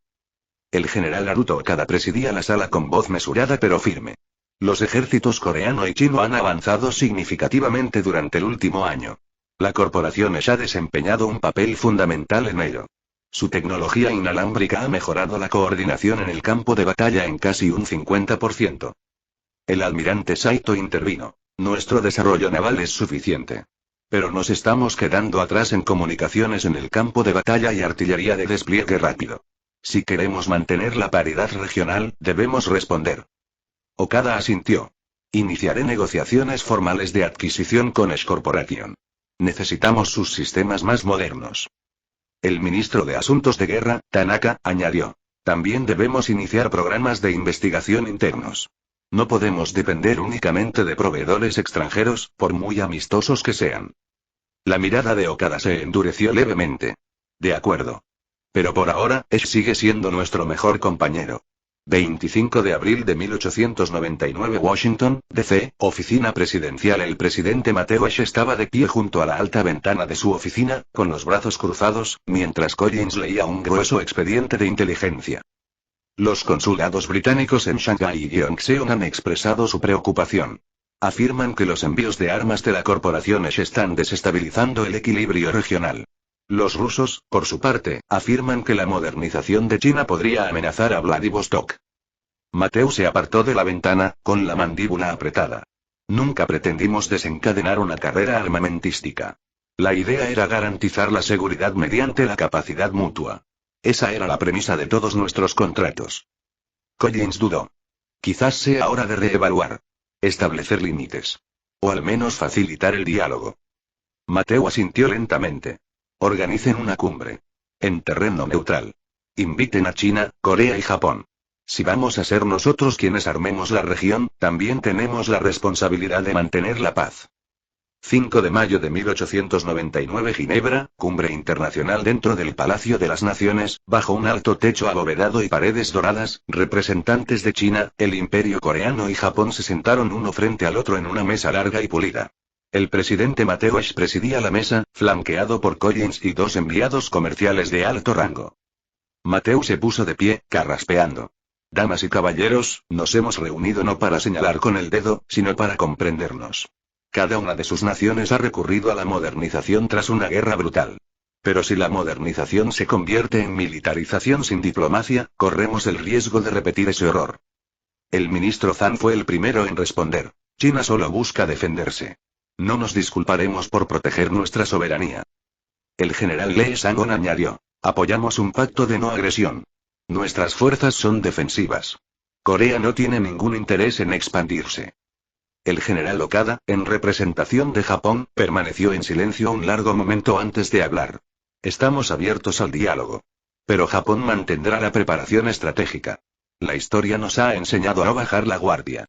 El general Naruto Okada presidía la sala con voz mesurada pero firme. Los ejércitos coreano y chino han avanzado significativamente durante el último año. La corporación Esh ha desempeñado un papel fundamental en ello. Su tecnología inalámbrica ha mejorado la coordinación en el campo de batalla en casi un 50%. El almirante Saito intervino. Nuestro desarrollo naval es suficiente. Pero nos estamos quedando atrás en comunicaciones en el campo de batalla y artillería de despliegue rápido. Si queremos mantener la paridad regional, debemos responder. Okada asintió. Iniciaré negociaciones formales de adquisición con Esh Corporation. Necesitamos sus sistemas más modernos. El ministro de Asuntos de Guerra, Tanaka, añadió. También debemos iniciar programas de investigación internos. No podemos depender únicamente de proveedores extranjeros, por muy amistosos que sean. La mirada de Okada se endureció levemente. De acuerdo. Pero por ahora, Esh sigue siendo nuestro mejor compañero. 25 de abril de 1899 Washington, D.C., oficina presidencial. El presidente Mateo Esh estaba de pie junto a la alta ventana de su oficina, con los brazos cruzados, mientras Collins leía un grueso expediente de inteligencia. Los consulados británicos en Shanghái y Gyeongseong han expresado su preocupación. Afirman que los envíos de armas de la corporación Esh están desestabilizando el equilibrio regional. Los rusos, por su parte, afirman que la modernización de China podría amenazar a Vladivostok. Mateo se apartó de la ventana, con la mandíbula apretada. Nunca pretendimos desencadenar una carrera armamentística. La idea era garantizar la seguridad mediante la capacidad mutua. Esa era la premisa de todos nuestros contratos. Collins dudó. Quizás sea hora de reevaluar. Establecer límites. O al menos facilitar el diálogo. Mateo asintió lentamente. Organicen una cumbre. En terreno neutral. Inviten a China, Corea y Japón. Si vamos a ser nosotros quienes armemos la región, también tenemos la responsabilidad de mantener la paz. 5 de mayo de 1899 Ginebra, cumbre internacional dentro del Palacio de las Naciones, bajo un alto techo abovedado y paredes doradas, representantes de China, el Imperio Coreano y Japón se sentaron uno frente al otro en una mesa larga y pulida. El presidente Mateo Esh presidía la mesa, flanqueado por Collins y dos enviados comerciales de alto rango. Mateo se puso de pie, carraspeando. Damas y caballeros, nos hemos reunido no para señalar con el dedo, sino para comprendernos. Cada una de sus naciones ha recurrido a la modernización tras una guerra brutal. Pero si la modernización se convierte en militarización sin diplomacia, corremos el riesgo de repetir ese horror. El ministro Zhang fue el primero en responder. China solo busca defenderse. No nos disculparemos por proteger nuestra soberanía. El general Lee Sang-on añadió. Apoyamos un pacto de no agresión. Nuestras fuerzas son defensivas. Corea no tiene ningún interés en expandirse. El general Okada, en representación de Japón, permaneció en silencio un largo momento antes de hablar. Estamos abiertos al diálogo. Pero Japón mantendrá la preparación estratégica. La historia nos ha enseñado a no bajar la guardia.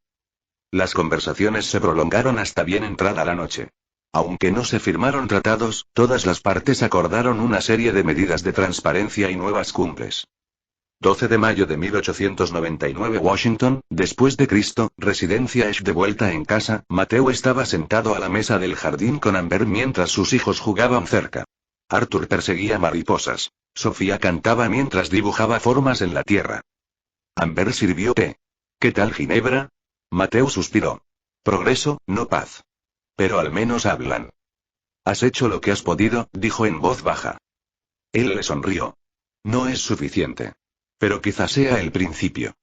Las conversaciones se prolongaron hasta bien entrada la noche. Aunque no se firmaron tratados, todas las partes acordaron una serie de medidas de transparencia y nuevas cumbres. 12 de mayo de 1899 Washington, después de Cristo, residencia Esh. De vuelta en casa, Mateo estaba sentado a la mesa del jardín con Amber mientras sus hijos jugaban cerca. Arthur perseguía mariposas. Sofía cantaba mientras dibujaba formas en la tierra. Amber sirvió té. ¿Qué tal Ginebra? Mateo suspiró. Progreso, no paz. Pero al menos hablan. Has hecho lo que has podido, dijo en voz baja. Él le sonrió. No es suficiente. Pero quizás sea el principio.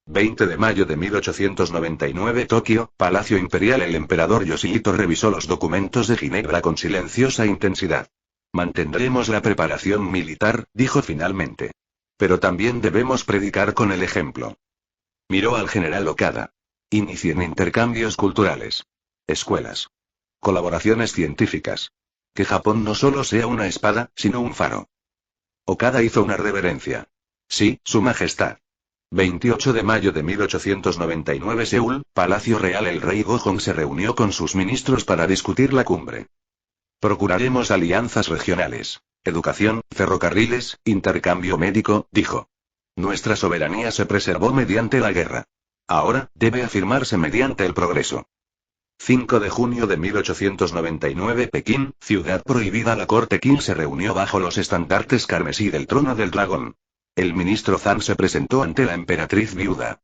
20 de mayo de 1899 Tokio, Palacio Imperial. El emperador Yoshihito revisó los documentos de Ginebra con silenciosa intensidad. Mantendremos la preparación militar, dijo finalmente. Pero también debemos predicar con el ejemplo. Miró al general Okada. Inicien intercambios culturales. Escuelas. Colaboraciones científicas. Que Japón no solo sea una espada, sino un faro. Okada hizo una reverencia. Sí, Su Majestad. 28 de mayo de 1899 Seúl, Palacio Real. El rey Gojong se reunió con sus ministros para discutir la cumbre. Procuraremos alianzas regionales. Educación, ferrocarriles, intercambio médico, dijo. Nuestra soberanía se preservó mediante la guerra. Ahora, debe afirmarse mediante el progreso. 5 de junio de 1899 Pekín, ciudad prohibida. La corte Qin se reunió bajo los estandartes carmesí del trono del dragón. El ministro Zhang se presentó ante la emperatriz viuda.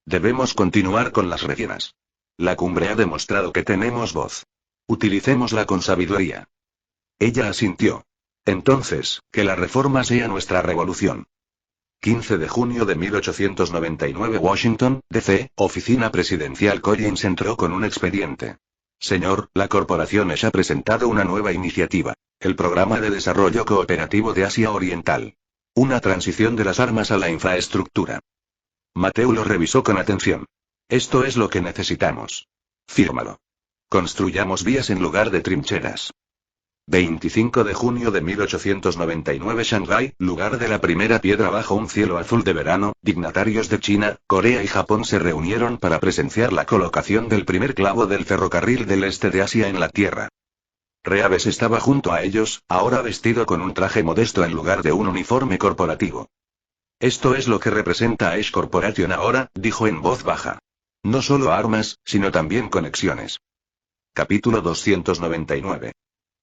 Debemos continuar con las rellenas. La cumbre ha demostrado que tenemos voz. Utilicémosla con sabiduría. Ella asintió. Entonces, que la reforma sea nuestra revolución. 15 de junio de 1899 Washington, D.C., Oficina Presidencial. Collins entró con un expediente. Señor, la corporación ESH ha presentado una nueva iniciativa. El Programa de Desarrollo Cooperativo de Asia Oriental. Una transición de las armas a la infraestructura. Mateo lo revisó con atención. Esto es lo que necesitamos. Fírmalo. Construyamos vías en lugar de trincheras. 25 de junio de 1899 Shanghái, lugar de la primera piedra bajo un cielo azul de verano. Dignatarios de China, Corea y Japón se reunieron para presenciar la colocación del primer clavo del ferrocarril del este de Asia en la Tierra. Reaves estaba junto a ellos, ahora vestido con un traje modesto en lugar de un uniforme corporativo. Esto es lo que representa a Esh Corporation ahora, dijo en voz baja. No solo armas, sino también conexiones. Capítulo 299.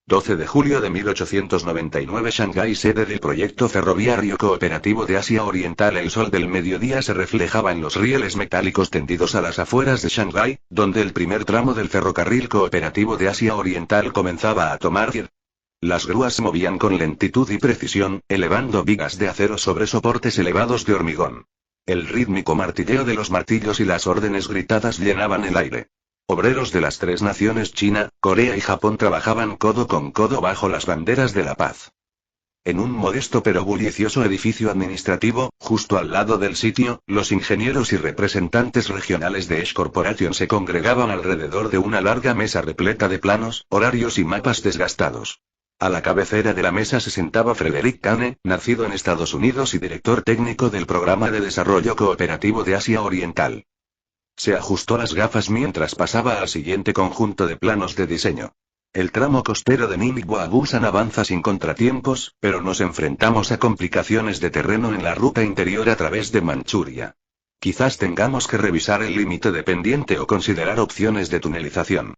12 de julio de 1899 Shanghái, sede del proyecto ferroviario cooperativo de Asia Oriental. El sol del mediodía se reflejaba en los rieles metálicos tendidos a las afueras de Shanghái, donde el primer tramo del ferrocarril cooperativo de Asia Oriental comenzaba a tomar pie. Las grúas se movían con lentitud y precisión, elevando vigas de acero sobre soportes elevados de hormigón. El rítmico martilleo de los martillos y las órdenes gritadas llenaban el aire. Obreros de las tres naciones China, Corea y Japón trabajaban codo con codo bajo las banderas de la paz. En un modesto pero bullicioso edificio administrativo, justo al lado del sitio, los ingenieros y representantes regionales de Esh Corporation se congregaban alrededor de una larga mesa repleta de planos, horarios y mapas desgastados. A la cabecera de la mesa se sentaba Frederick Kane, nacido en Estados Unidos y director técnico del Programa de Desarrollo Cooperativo de Asia Oriental. Se ajustó las gafas mientras pasaba al siguiente conjunto de planos de diseño. El tramo costero de Ningbo-Agusan avanza sin contratiempos, pero nos enfrentamos a complicaciones de terreno en la ruta interior a través de Manchuria. Quizás tengamos que revisar el límite de pendiente o considerar opciones de tunelización.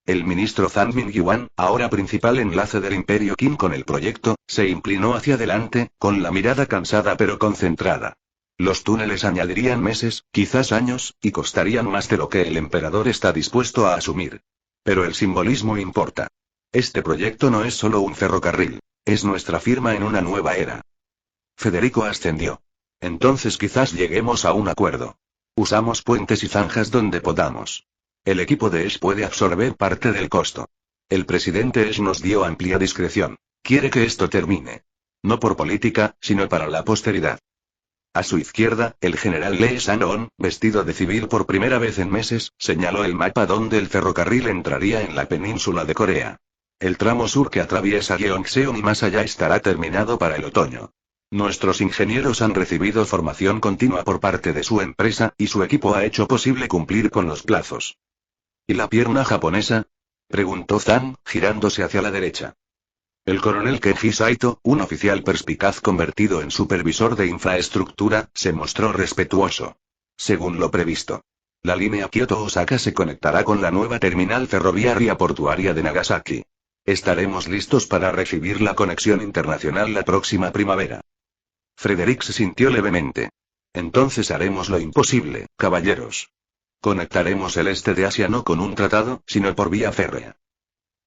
El ministro Zhang Mingyuan, ahora principal enlace del Imperio Qin con el proyecto, se inclinó hacia adelante, con la mirada cansada pero concentrada. Los túneles añadirían meses, quizás años, y costarían más de lo que el emperador está dispuesto a asumir. Pero el simbolismo importa. Este proyecto no es solo un ferrocarril, es nuestra firma en una nueva era. Federico ascendió. Entonces quizás lleguemos a un acuerdo. Usamos puentes y zanjas donde podamos. El equipo de Esh puede absorber parte del costo. El presidente Esh nos dio amplia discreción. Quiere que esto termine. No por política, sino para la posteridad. A su izquierda, el general Lee Sang-on, vestido de civil por primera vez en meses, señaló el mapa donde el ferrocarril entraría en la península de Corea. El tramo sur que atraviesa Gyeongseong y más allá estará terminado para el otoño. Nuestros ingenieros han recibido formación continua por parte de su empresa, y su equipo ha hecho posible cumplir con los plazos. ¿Y la pierna japonesa?, preguntó Zhang, girándose hacia la derecha. El coronel Kenji Saito, un oficial perspicaz convertido en supervisor de infraestructura, se mostró respetuoso. Según lo previsto. La línea Kyoto-Osaka se conectará con la nueva terminal ferroviaria portuaria de Nagasaki. Estaremos listos para recibir la conexión internacional la próxima primavera. Frederick se sintió levemente. Entonces haremos lo imposible, caballeros. Conectaremos el este de Asia no con un tratado, sino por vía férrea.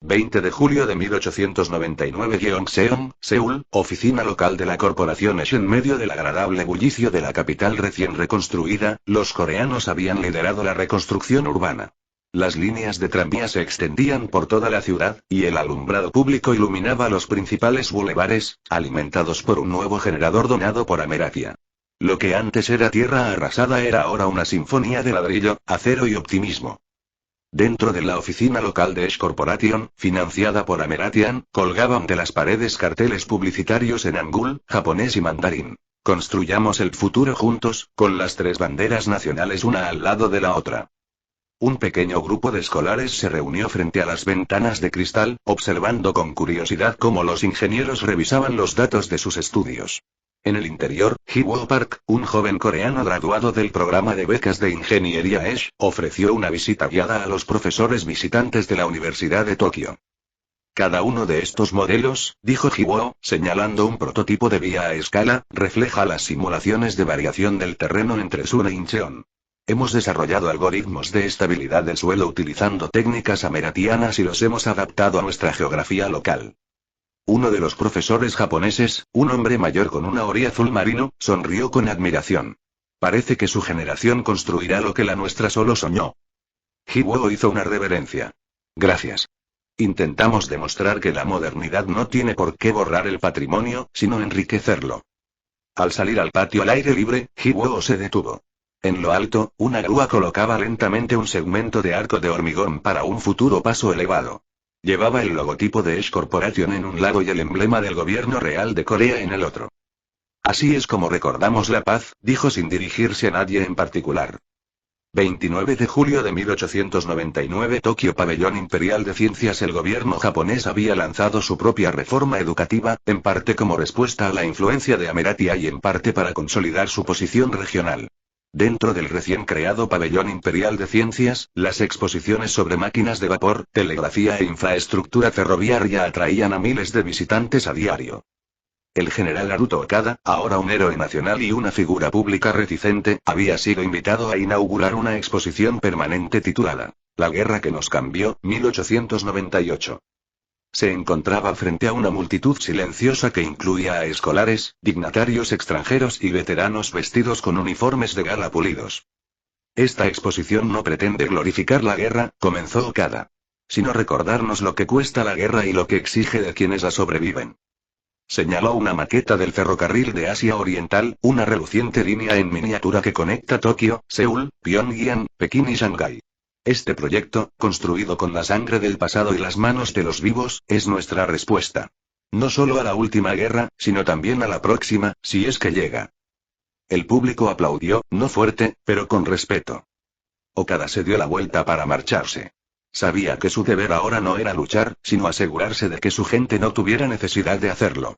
20 de julio de 1899 Gyeongseong, Seúl, oficina local de la corporación Esh. En medio del agradable bullicio de la capital recién reconstruida, los coreanos habían liderado la reconstrucción urbana. Las líneas de tranvía se extendían por toda la ciudad, y el alumbrado público iluminaba los principales bulevares, alimentados por un nuevo generador donado por Ameratia. Lo que antes era tierra arrasada era ahora una sinfonía de ladrillo, acero y optimismo. Dentro de la oficina local de Esh Corporation, financiada por Ameratian, colgaban de las paredes carteles publicitarios en hangul, japonés y mandarín. Construyamos el futuro juntos, con las 3 banderas nacionales una al lado de la otra. Un pequeño grupo de escolares se reunió frente a las ventanas de cristal, observando con curiosidad cómo los ingenieros revisaban los datos de sus estudios. En el interior, Hee-woo Park, un joven coreano graduado del programa de becas de ingeniería Esh, ofreció una visita guiada a los profesores visitantes de la Universidad de Tokio. Cada uno de estos modelos, dijo Hee-woo, señalando un prototipo de vía a escala, refleja las simulaciones de variación del terreno entre Sune e Incheon. Hemos desarrollado algoritmos de estabilidad del suelo utilizando técnicas ameratianas y los hemos adaptado a nuestra geografía local. Uno de los profesores japoneses, un hombre mayor con una ori azul marino, sonrió con admiración. Parece que su generación construirá lo que la nuestra solo soñó. Hee-woo hizo una reverencia. Gracias. Intentamos demostrar que la modernidad no tiene por qué borrar el patrimonio, sino enriquecerlo. Al salir al patio al aire libre, Hee-woo se detuvo. En lo alto, una grúa colocaba lentamente un segmento de arco de hormigón para un futuro paso elevado. Llevaba el logotipo de Esh Corporation en un lado y el emblema del gobierno real de Corea en el otro. Así es como recordamos la paz, dijo sin dirigirse a nadie en particular. 29 de julio de 1899 Tokio Pabellón Imperial de Ciencias. El gobierno japonés había lanzado su propia reforma educativa, en parte como respuesta a la influencia de Ameratia y en parte para consolidar su posición regional. Dentro del recién creado Pabellón Imperial de Ciencias, las exposiciones sobre máquinas de vapor, telegrafía e infraestructura ferroviaria atraían a miles de visitantes a diario. El general Naruto Okada, ahora un héroe nacional y una figura pública reticente, había sido invitado a inaugurar una exposición permanente titulada La guerra que nos cambió, 1898. Se encontraba frente a una multitud silenciosa que incluía a escolares, dignatarios extranjeros y veteranos vestidos con uniformes de gala pulidos. Esta exposición no pretende glorificar la guerra, comenzó Okada, sino recordarnos lo que cuesta la guerra y lo que exige de quienes la sobreviven. Señaló una maqueta del ferrocarril de Asia Oriental, una reluciente línea en miniatura que conecta Tokio, Seúl, Pyongyang, Pekín y Shanghái. Este proyecto, construido con la sangre del pasado y las manos de los vivos, es nuestra respuesta. No solo a la última guerra, sino también a la próxima, si es que llega. El público aplaudió, no fuerte, pero con respeto. Okada se dio la vuelta para marcharse. Sabía que su deber ahora no era luchar, sino asegurarse de que su gente no tuviera necesidad de hacerlo.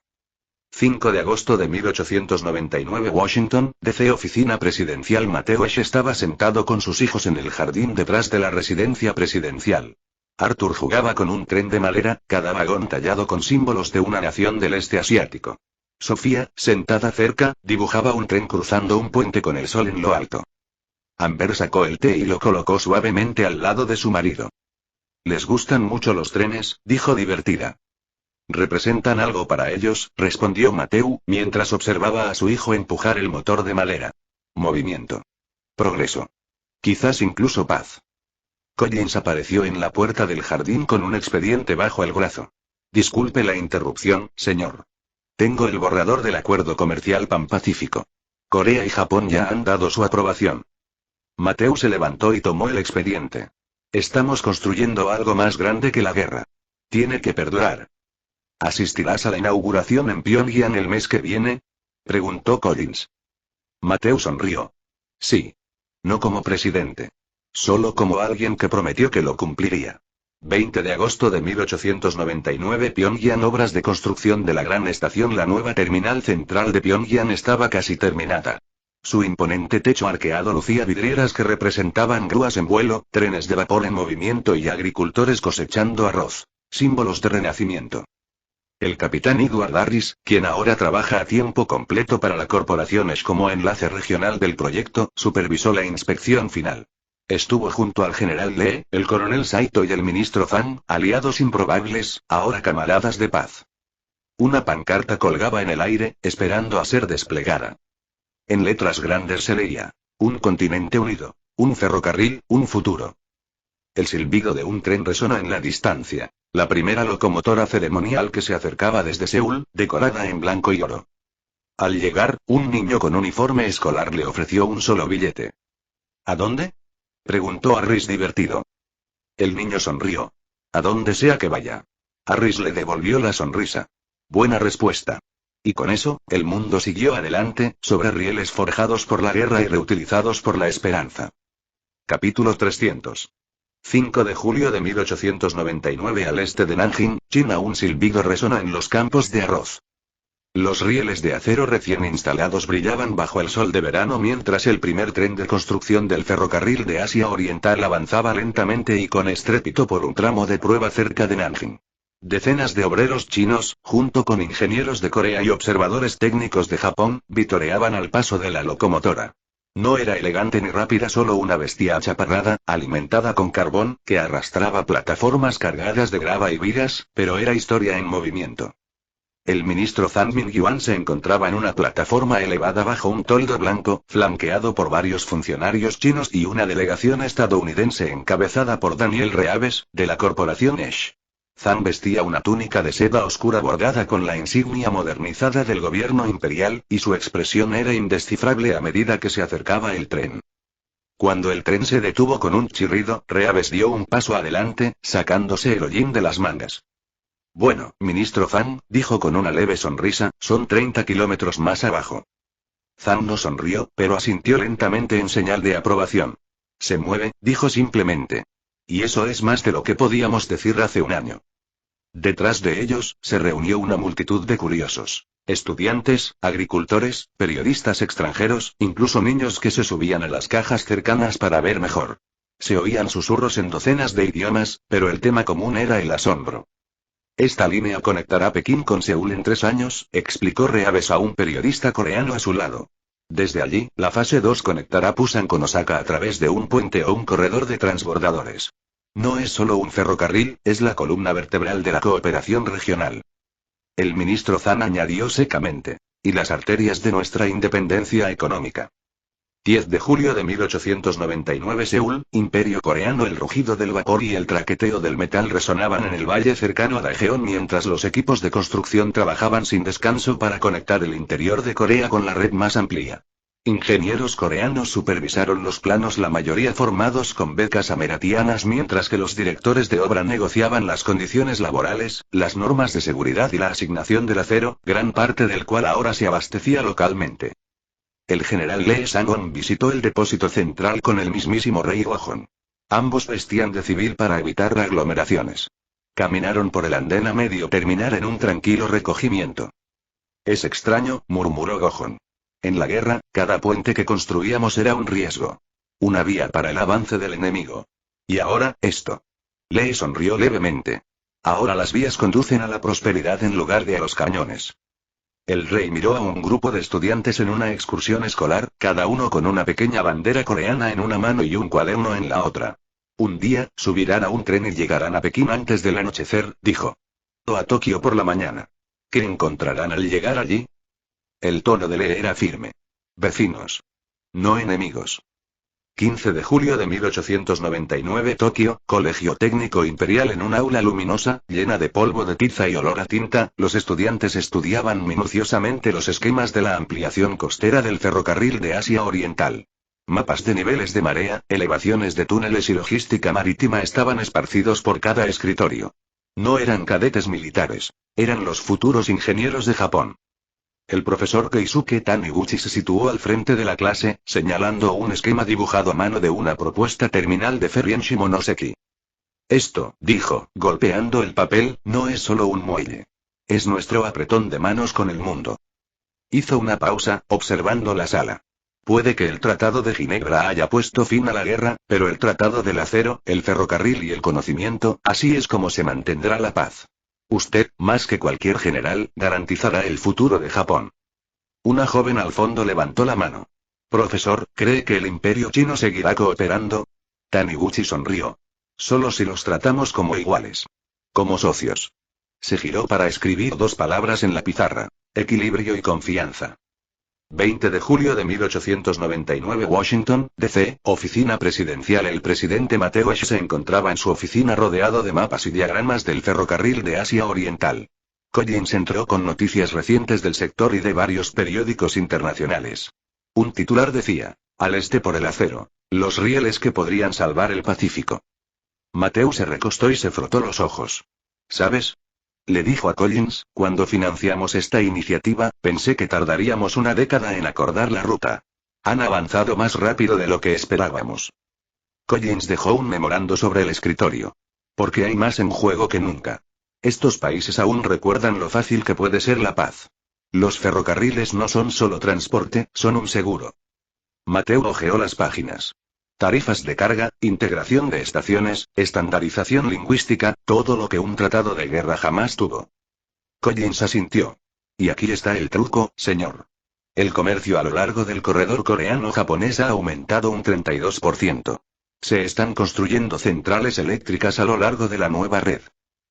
5 de agosto de 1899 Washington, D.C. Oficina Presidencial. Mateo Esh estaba sentado con sus hijos en el jardín detrás de la residencia presidencial. Arthur jugaba con un tren de madera, cada vagón tallado con símbolos de una nación del este asiático. Sofía, sentada cerca, dibujaba un tren cruzando un puente con el sol en lo alto. Amber sacó el té y lo colocó suavemente al lado de su marido. «Les gustan mucho los trenes», dijo divertida. «Representan algo para ellos», respondió Mateo, mientras observaba a su hijo empujar el motor de madera. Movimiento. Progreso. Quizás incluso paz. Collins apareció en la puerta del jardín con un expediente bajo el brazo. «Disculpe la interrupción, señor. Tengo el borrador del acuerdo comercial Pan-Pacífico. Corea y Japón ya han dado su aprobación». Mateo se levantó y tomó el expediente. «Estamos construyendo algo más grande que la guerra. Tiene que perdurar». «¿Asistirás a la inauguración en Pyongyang el mes que viene?», preguntó Collins. Mateo sonrió. «Sí. No como presidente. Solo como alguien que prometió que lo cumpliría». 20 de agosto de 1899 Pyongyang. Obras de construcción de la gran estación. La nueva terminal central de Pyongyang estaba casi terminada. Su imponente techo arqueado lucía vidrieras que representaban grúas en vuelo, trenes de vapor en movimiento y agricultores cosechando arroz. Símbolos de renacimiento. El capitán Edward Harris, quien ahora trabaja a tiempo completo para la corporación Esh como enlace regional del proyecto, supervisó la inspección final. Estuvo junto al general Lee, el coronel Saito y el ministro Zhang, aliados improbables, ahora camaradas de paz. Una pancarta colgaba en el aire, esperando a ser desplegada. En letras grandes se leía: «Un continente unido. Un ferrocarril, un futuro». El silbido de un tren resonó en la distancia. La primera locomotora ceremonial que se acercaba desde Seúl, decorada en blanco y oro. Al llegar, un niño con uniforme escolar le ofreció un solo billete. ¿A dónde?, preguntó Harris divertido. El niño sonrió. A donde sea que vaya. Harris le devolvió la sonrisa. Buena respuesta. Y con eso, el mundo siguió adelante, sobre rieles forjados por la guerra y reutilizados por la esperanza. Capítulo 300. 5 de julio de 1899 al este de Nanjing, China. Un silbido resonó en los campos de arroz. Los rieles de acero recién instalados brillaban bajo el sol de verano mientras el primer tren de construcción del ferrocarril de Asia Oriental avanzaba lentamente y con estrépito por un tramo de prueba cerca de Nanjing. Decenas de obreros chinos, junto con ingenieros de Corea y observadores técnicos de Japón, vitoreaban al paso de la locomotora. No era elegante ni rápida, solo una bestia achaparrada, alimentada con carbón, que arrastraba plataformas cargadas de grava y vigas, pero era historia en movimiento. El ministro Zhang Mingyuan se encontraba en una plataforma elevada bajo un toldo blanco, flanqueado por varios funcionarios chinos y una delegación estadounidense encabezada por Daniel Reaves, de la corporación Esch. Zhang vestía una túnica de seda oscura bordada con la insignia modernizada del gobierno imperial, y su expresión era indescifrable a medida que se acercaba el tren. Cuando el tren se detuvo con un chirrido, Reaves dio un paso adelante, sacándose el hollín de las mangas. Bueno, ministro Zhang, dijo con una leve sonrisa, son 30 kilómetros más abajo. Zhang no sonrió, pero asintió lentamente en señal de aprobación. Se mueve, dijo simplemente. Y eso es más de lo que podíamos decir hace un año. Detrás de ellos, se reunió una multitud de curiosos. Estudiantes, agricultores, periodistas extranjeros, incluso niños que se subían a las cajas cercanas para ver mejor. Se oían susurros en docenas de idiomas, pero el tema común era el asombro. Esta línea conectará Pekín con Seúl en 3 años, explicó Reaves a un periodista coreano a su lado. Desde allí, la fase 2 conectará Pusan con Osaka a través de un puente o un corredor de transbordadores. No es solo un ferrocarril, es la columna vertebral de la cooperación regional. El ministro Zhang añadió secamente. Y las arterias de nuestra independencia económica. 10 de julio de 1899 Seúl, Imperio Coreano. El rugido del vapor y el traqueteo del metal resonaban en el valle cercano a Daejeon mientras los equipos de construcción trabajaban sin descanso para conectar el interior de Corea con la red más amplia. Ingenieros coreanos supervisaron los planos, la mayoría formados con becas americanas, mientras que los directores de obra negociaban las condiciones laborales, las normas de seguridad y la asignación del acero, gran parte del cual ahora se abastecía localmente. El general Lee Sang-on visitó el depósito central con el mismísimo rey Gojong. Ambos vestían de civil para evitar aglomeraciones. Caminaron por el andén a medio terminar en un tranquilo recogimiento. Es extraño, murmuró Gojong. En la guerra, cada puente que construíamos era un riesgo. Una vía para el avance del enemigo. Y ahora, esto. Lee sonrió levemente. Ahora las vías conducen a la prosperidad en lugar de a los cañones. El rey miró a un grupo de estudiantes en una excursión escolar, cada uno con una pequeña bandera coreana en una mano y un cuaderno en la otra. Un día, subirán a un tren y llegarán a Pekín antes del anochecer, dijo. O a Tokio por la mañana. ¿Qué encontrarán al llegar allí? El tono de Lee era firme. Vecinos. No enemigos. 15 de julio de 1899 Tokio, Colegio Técnico Imperial. En un aula luminosa, llena de polvo de tiza y olor a tinta, los estudiantes estudiaban minuciosamente los esquemas de la ampliación costera del ferrocarril de Asia Oriental. Mapas de niveles de marea, elevaciones de túneles y logística marítima estaban esparcidos por cada escritorio. No eran cadetes militares. Eran los futuros ingenieros de Japón. El profesor Keisuke Taniguchi se situó al frente de la clase, señalando un esquema dibujado a mano de una propuesta terminal de ferry en Shimonoseki. Esto, dijo, golpeando el papel, no es solo un muelle. Es nuestro apretón de manos con el mundo. Hizo una pausa, observando la sala. Puede que el Tratado de Ginebra haya puesto fin a la guerra, pero el Tratado del Acero, el ferrocarril y el conocimiento, así es como se mantendrá la paz. Usted, más que cualquier general, garantizará el futuro de Japón. Una joven al fondo levantó la mano. Profesor, ¿cree que el imperio chino seguirá cooperando? Taniguchi sonrió. Solo si los tratamos como iguales. Como socios. Se giró para escribir 2 palabras en la pizarra. Equilibrio y confianza. 20 de julio de 1899 Washington, D.C., Oficina Presidencial. El presidente Mateo H. se encontraba en su oficina rodeado de mapas y diagramas del ferrocarril de Asia Oriental. Collins entró con noticias recientes del sector y de varios periódicos internacionales. Un titular decía: al este por el acero, los rieles que podrían salvar el Pacífico. Mateo se recostó y se frotó los ojos. ¿Sabes?, le dijo a Collins, cuando financiamos esta iniciativa, pensé que tardaríamos una década en acordar la ruta. Han avanzado más rápido de lo que esperábamos. Collins dejó un memorando sobre el escritorio. Porque hay más en juego que nunca. Estos países aún recuerdan lo fácil que puede ser la paz. Los ferrocarriles no son solo transporte, son un seguro. Mateo hojeó las páginas. Tarifas de carga, integración de estaciones, estandarización lingüística, todo lo que un tratado de guerra jamás tuvo. Collins asintió. Y aquí está el truco, señor. El comercio a lo largo del corredor coreano-japonés ha aumentado un 32%. Se están construyendo centrales eléctricas a lo largo de la nueva red.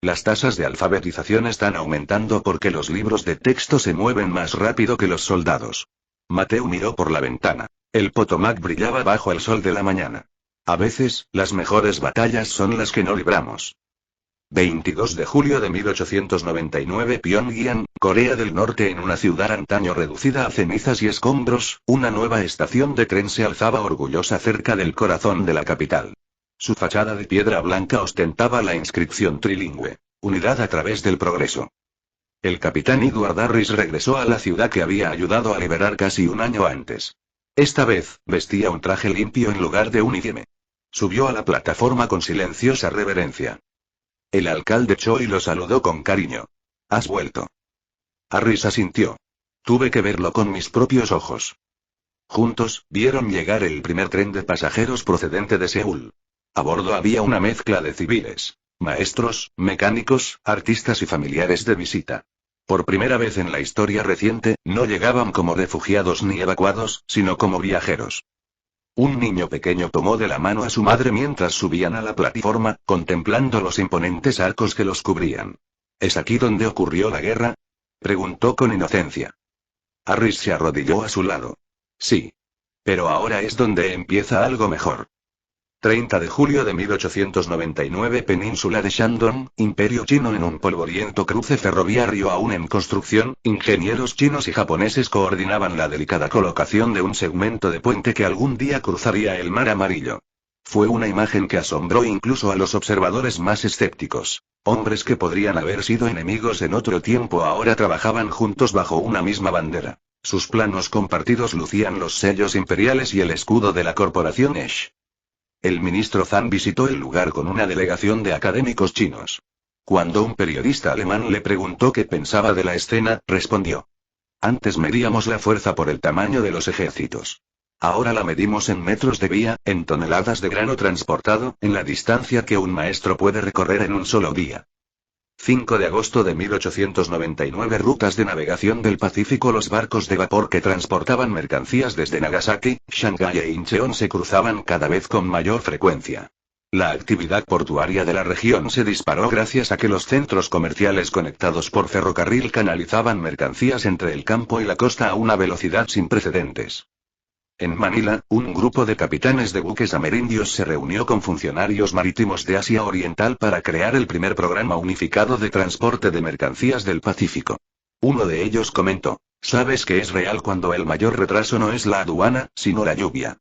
Las tasas de alfabetización están aumentando porque los libros de texto se mueven más rápido que los soldados. Mateo miró por la ventana. El Potomac brillaba bajo el sol de la mañana. A veces, las mejores batallas son las que no libramos. 22 de julio de 1899 Pyongyang, Corea del Norte. En una ciudad antaño reducida a cenizas y escombros, una nueva estación de tren se alzaba orgullosa cerca del corazón de la capital. Su fachada de piedra blanca ostentaba la inscripción trilingüe: Unidad a través del progreso. El capitán Edward Harris regresó a la ciudad que había ayudado a liberar casi un año antes. Esta vez, vestía un traje limpio en lugar de uniforme. Subió a la plataforma con silenciosa reverencia. El alcalde Choi lo saludó con cariño. ¿Has vuelto? Harris asintió. Tuve que verlo con mis propios ojos. Juntos, vieron llegar el primer tren de pasajeros procedente de Seúl. A bordo había una mezcla de civiles, maestros, mecánicos, artistas y familiares de visita. Por primera vez en la historia reciente, no llegaban como refugiados ni evacuados, sino como viajeros. Un niño pequeño tomó de la mano a su madre mientras subían a la plataforma, contemplando los imponentes arcos que los cubrían. ¿Es aquí donde ocurrió la guerra?, preguntó con inocencia. Harris se arrodilló a su lado. Sí. Pero ahora es donde empieza algo mejor. 30 de julio de 1899 Península de Shandong, Imperio Chino. En un polvoriento cruce ferroviario aún en construcción, ingenieros chinos y japoneses coordinaban la delicada colocación de un segmento de puente que algún día cruzaría el Mar Amarillo. Fue una imagen que asombró incluso a los observadores más escépticos. Hombres que podrían haber sido enemigos en otro tiempo ahora trabajaban juntos bajo una misma bandera. Sus planos compartidos lucían los sellos imperiales y el escudo de la corporación Esch. El ministro Zhang visitó el lugar con una delegación de académicos chinos. Cuando un periodista alemán le preguntó qué pensaba de la escena, respondió: antes medíamos la fuerza por el tamaño de los ejércitos. Ahora la medimos en metros de vía, en toneladas de grano transportado, en la distancia que un maestro puede recorrer en un solo día. 5 de agosto de 1899 Rutas de navegación del Pacífico. Los barcos de vapor que transportaban mercancías desde Nagasaki, Shanghái e Incheon se cruzaban cada vez con mayor frecuencia. La actividad portuaria de la región se disparó gracias a que los centros comerciales conectados por ferrocarril canalizaban mercancías entre el campo y la costa a una velocidad sin precedentes. En Manila, un grupo de capitanes de buques amerindios se reunió con funcionarios marítimos de Asia Oriental para crear el primer programa unificado de transporte de mercancías del Pacífico. Uno de ellos comentó: ¿sabes que es real cuando el mayor retraso no es la aduana, sino la lluvia?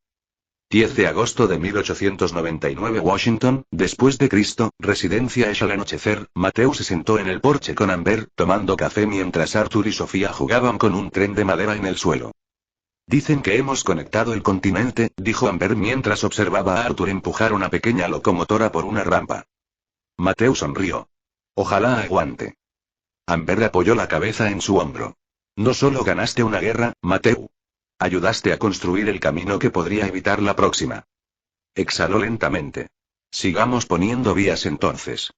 10 de agosto de 1899 Washington, después de Cristo, residencia Esch. Al anochecer, Mateo se sentó en el porche con Amber, tomando café mientras Arthur y Sofía jugaban con un tren de madera en el suelo. Dicen que hemos conectado el continente, dijo Amber mientras observaba a Arthur empujar una pequeña locomotora por una rampa. Mateo sonrió. Ojalá aguante. Amber apoyó la cabeza en su hombro. No solo ganaste una guerra, Mateo. Ayudaste a construir el camino que podría evitar la próxima. Exhaló lentamente. Sigamos poniendo vías entonces.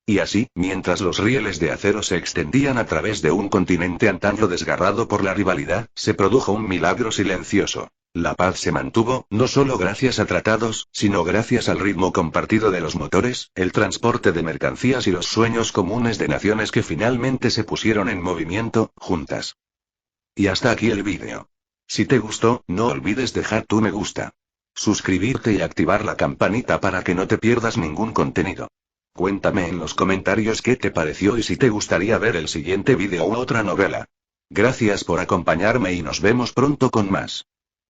Y así, mientras los rieles de acero se extendían a través de un continente antaño desgarrado por la rivalidad, se produjo un milagro silencioso. La paz se mantuvo, no solo gracias a tratados, sino gracias al ritmo compartido de los motores, el transporte de mercancías y los sueños comunes de naciones que finalmente se pusieron en movimiento, juntas. Y hasta aquí el vídeo. Si te gustó, no olvides dejar tu me gusta. Suscribirte y activar la campanita para que no te pierdas ningún contenido. Cuéntame en los comentarios qué te pareció y si te gustaría ver el siguiente vídeo u otra novela. Gracias por acompañarme y nos vemos pronto con más.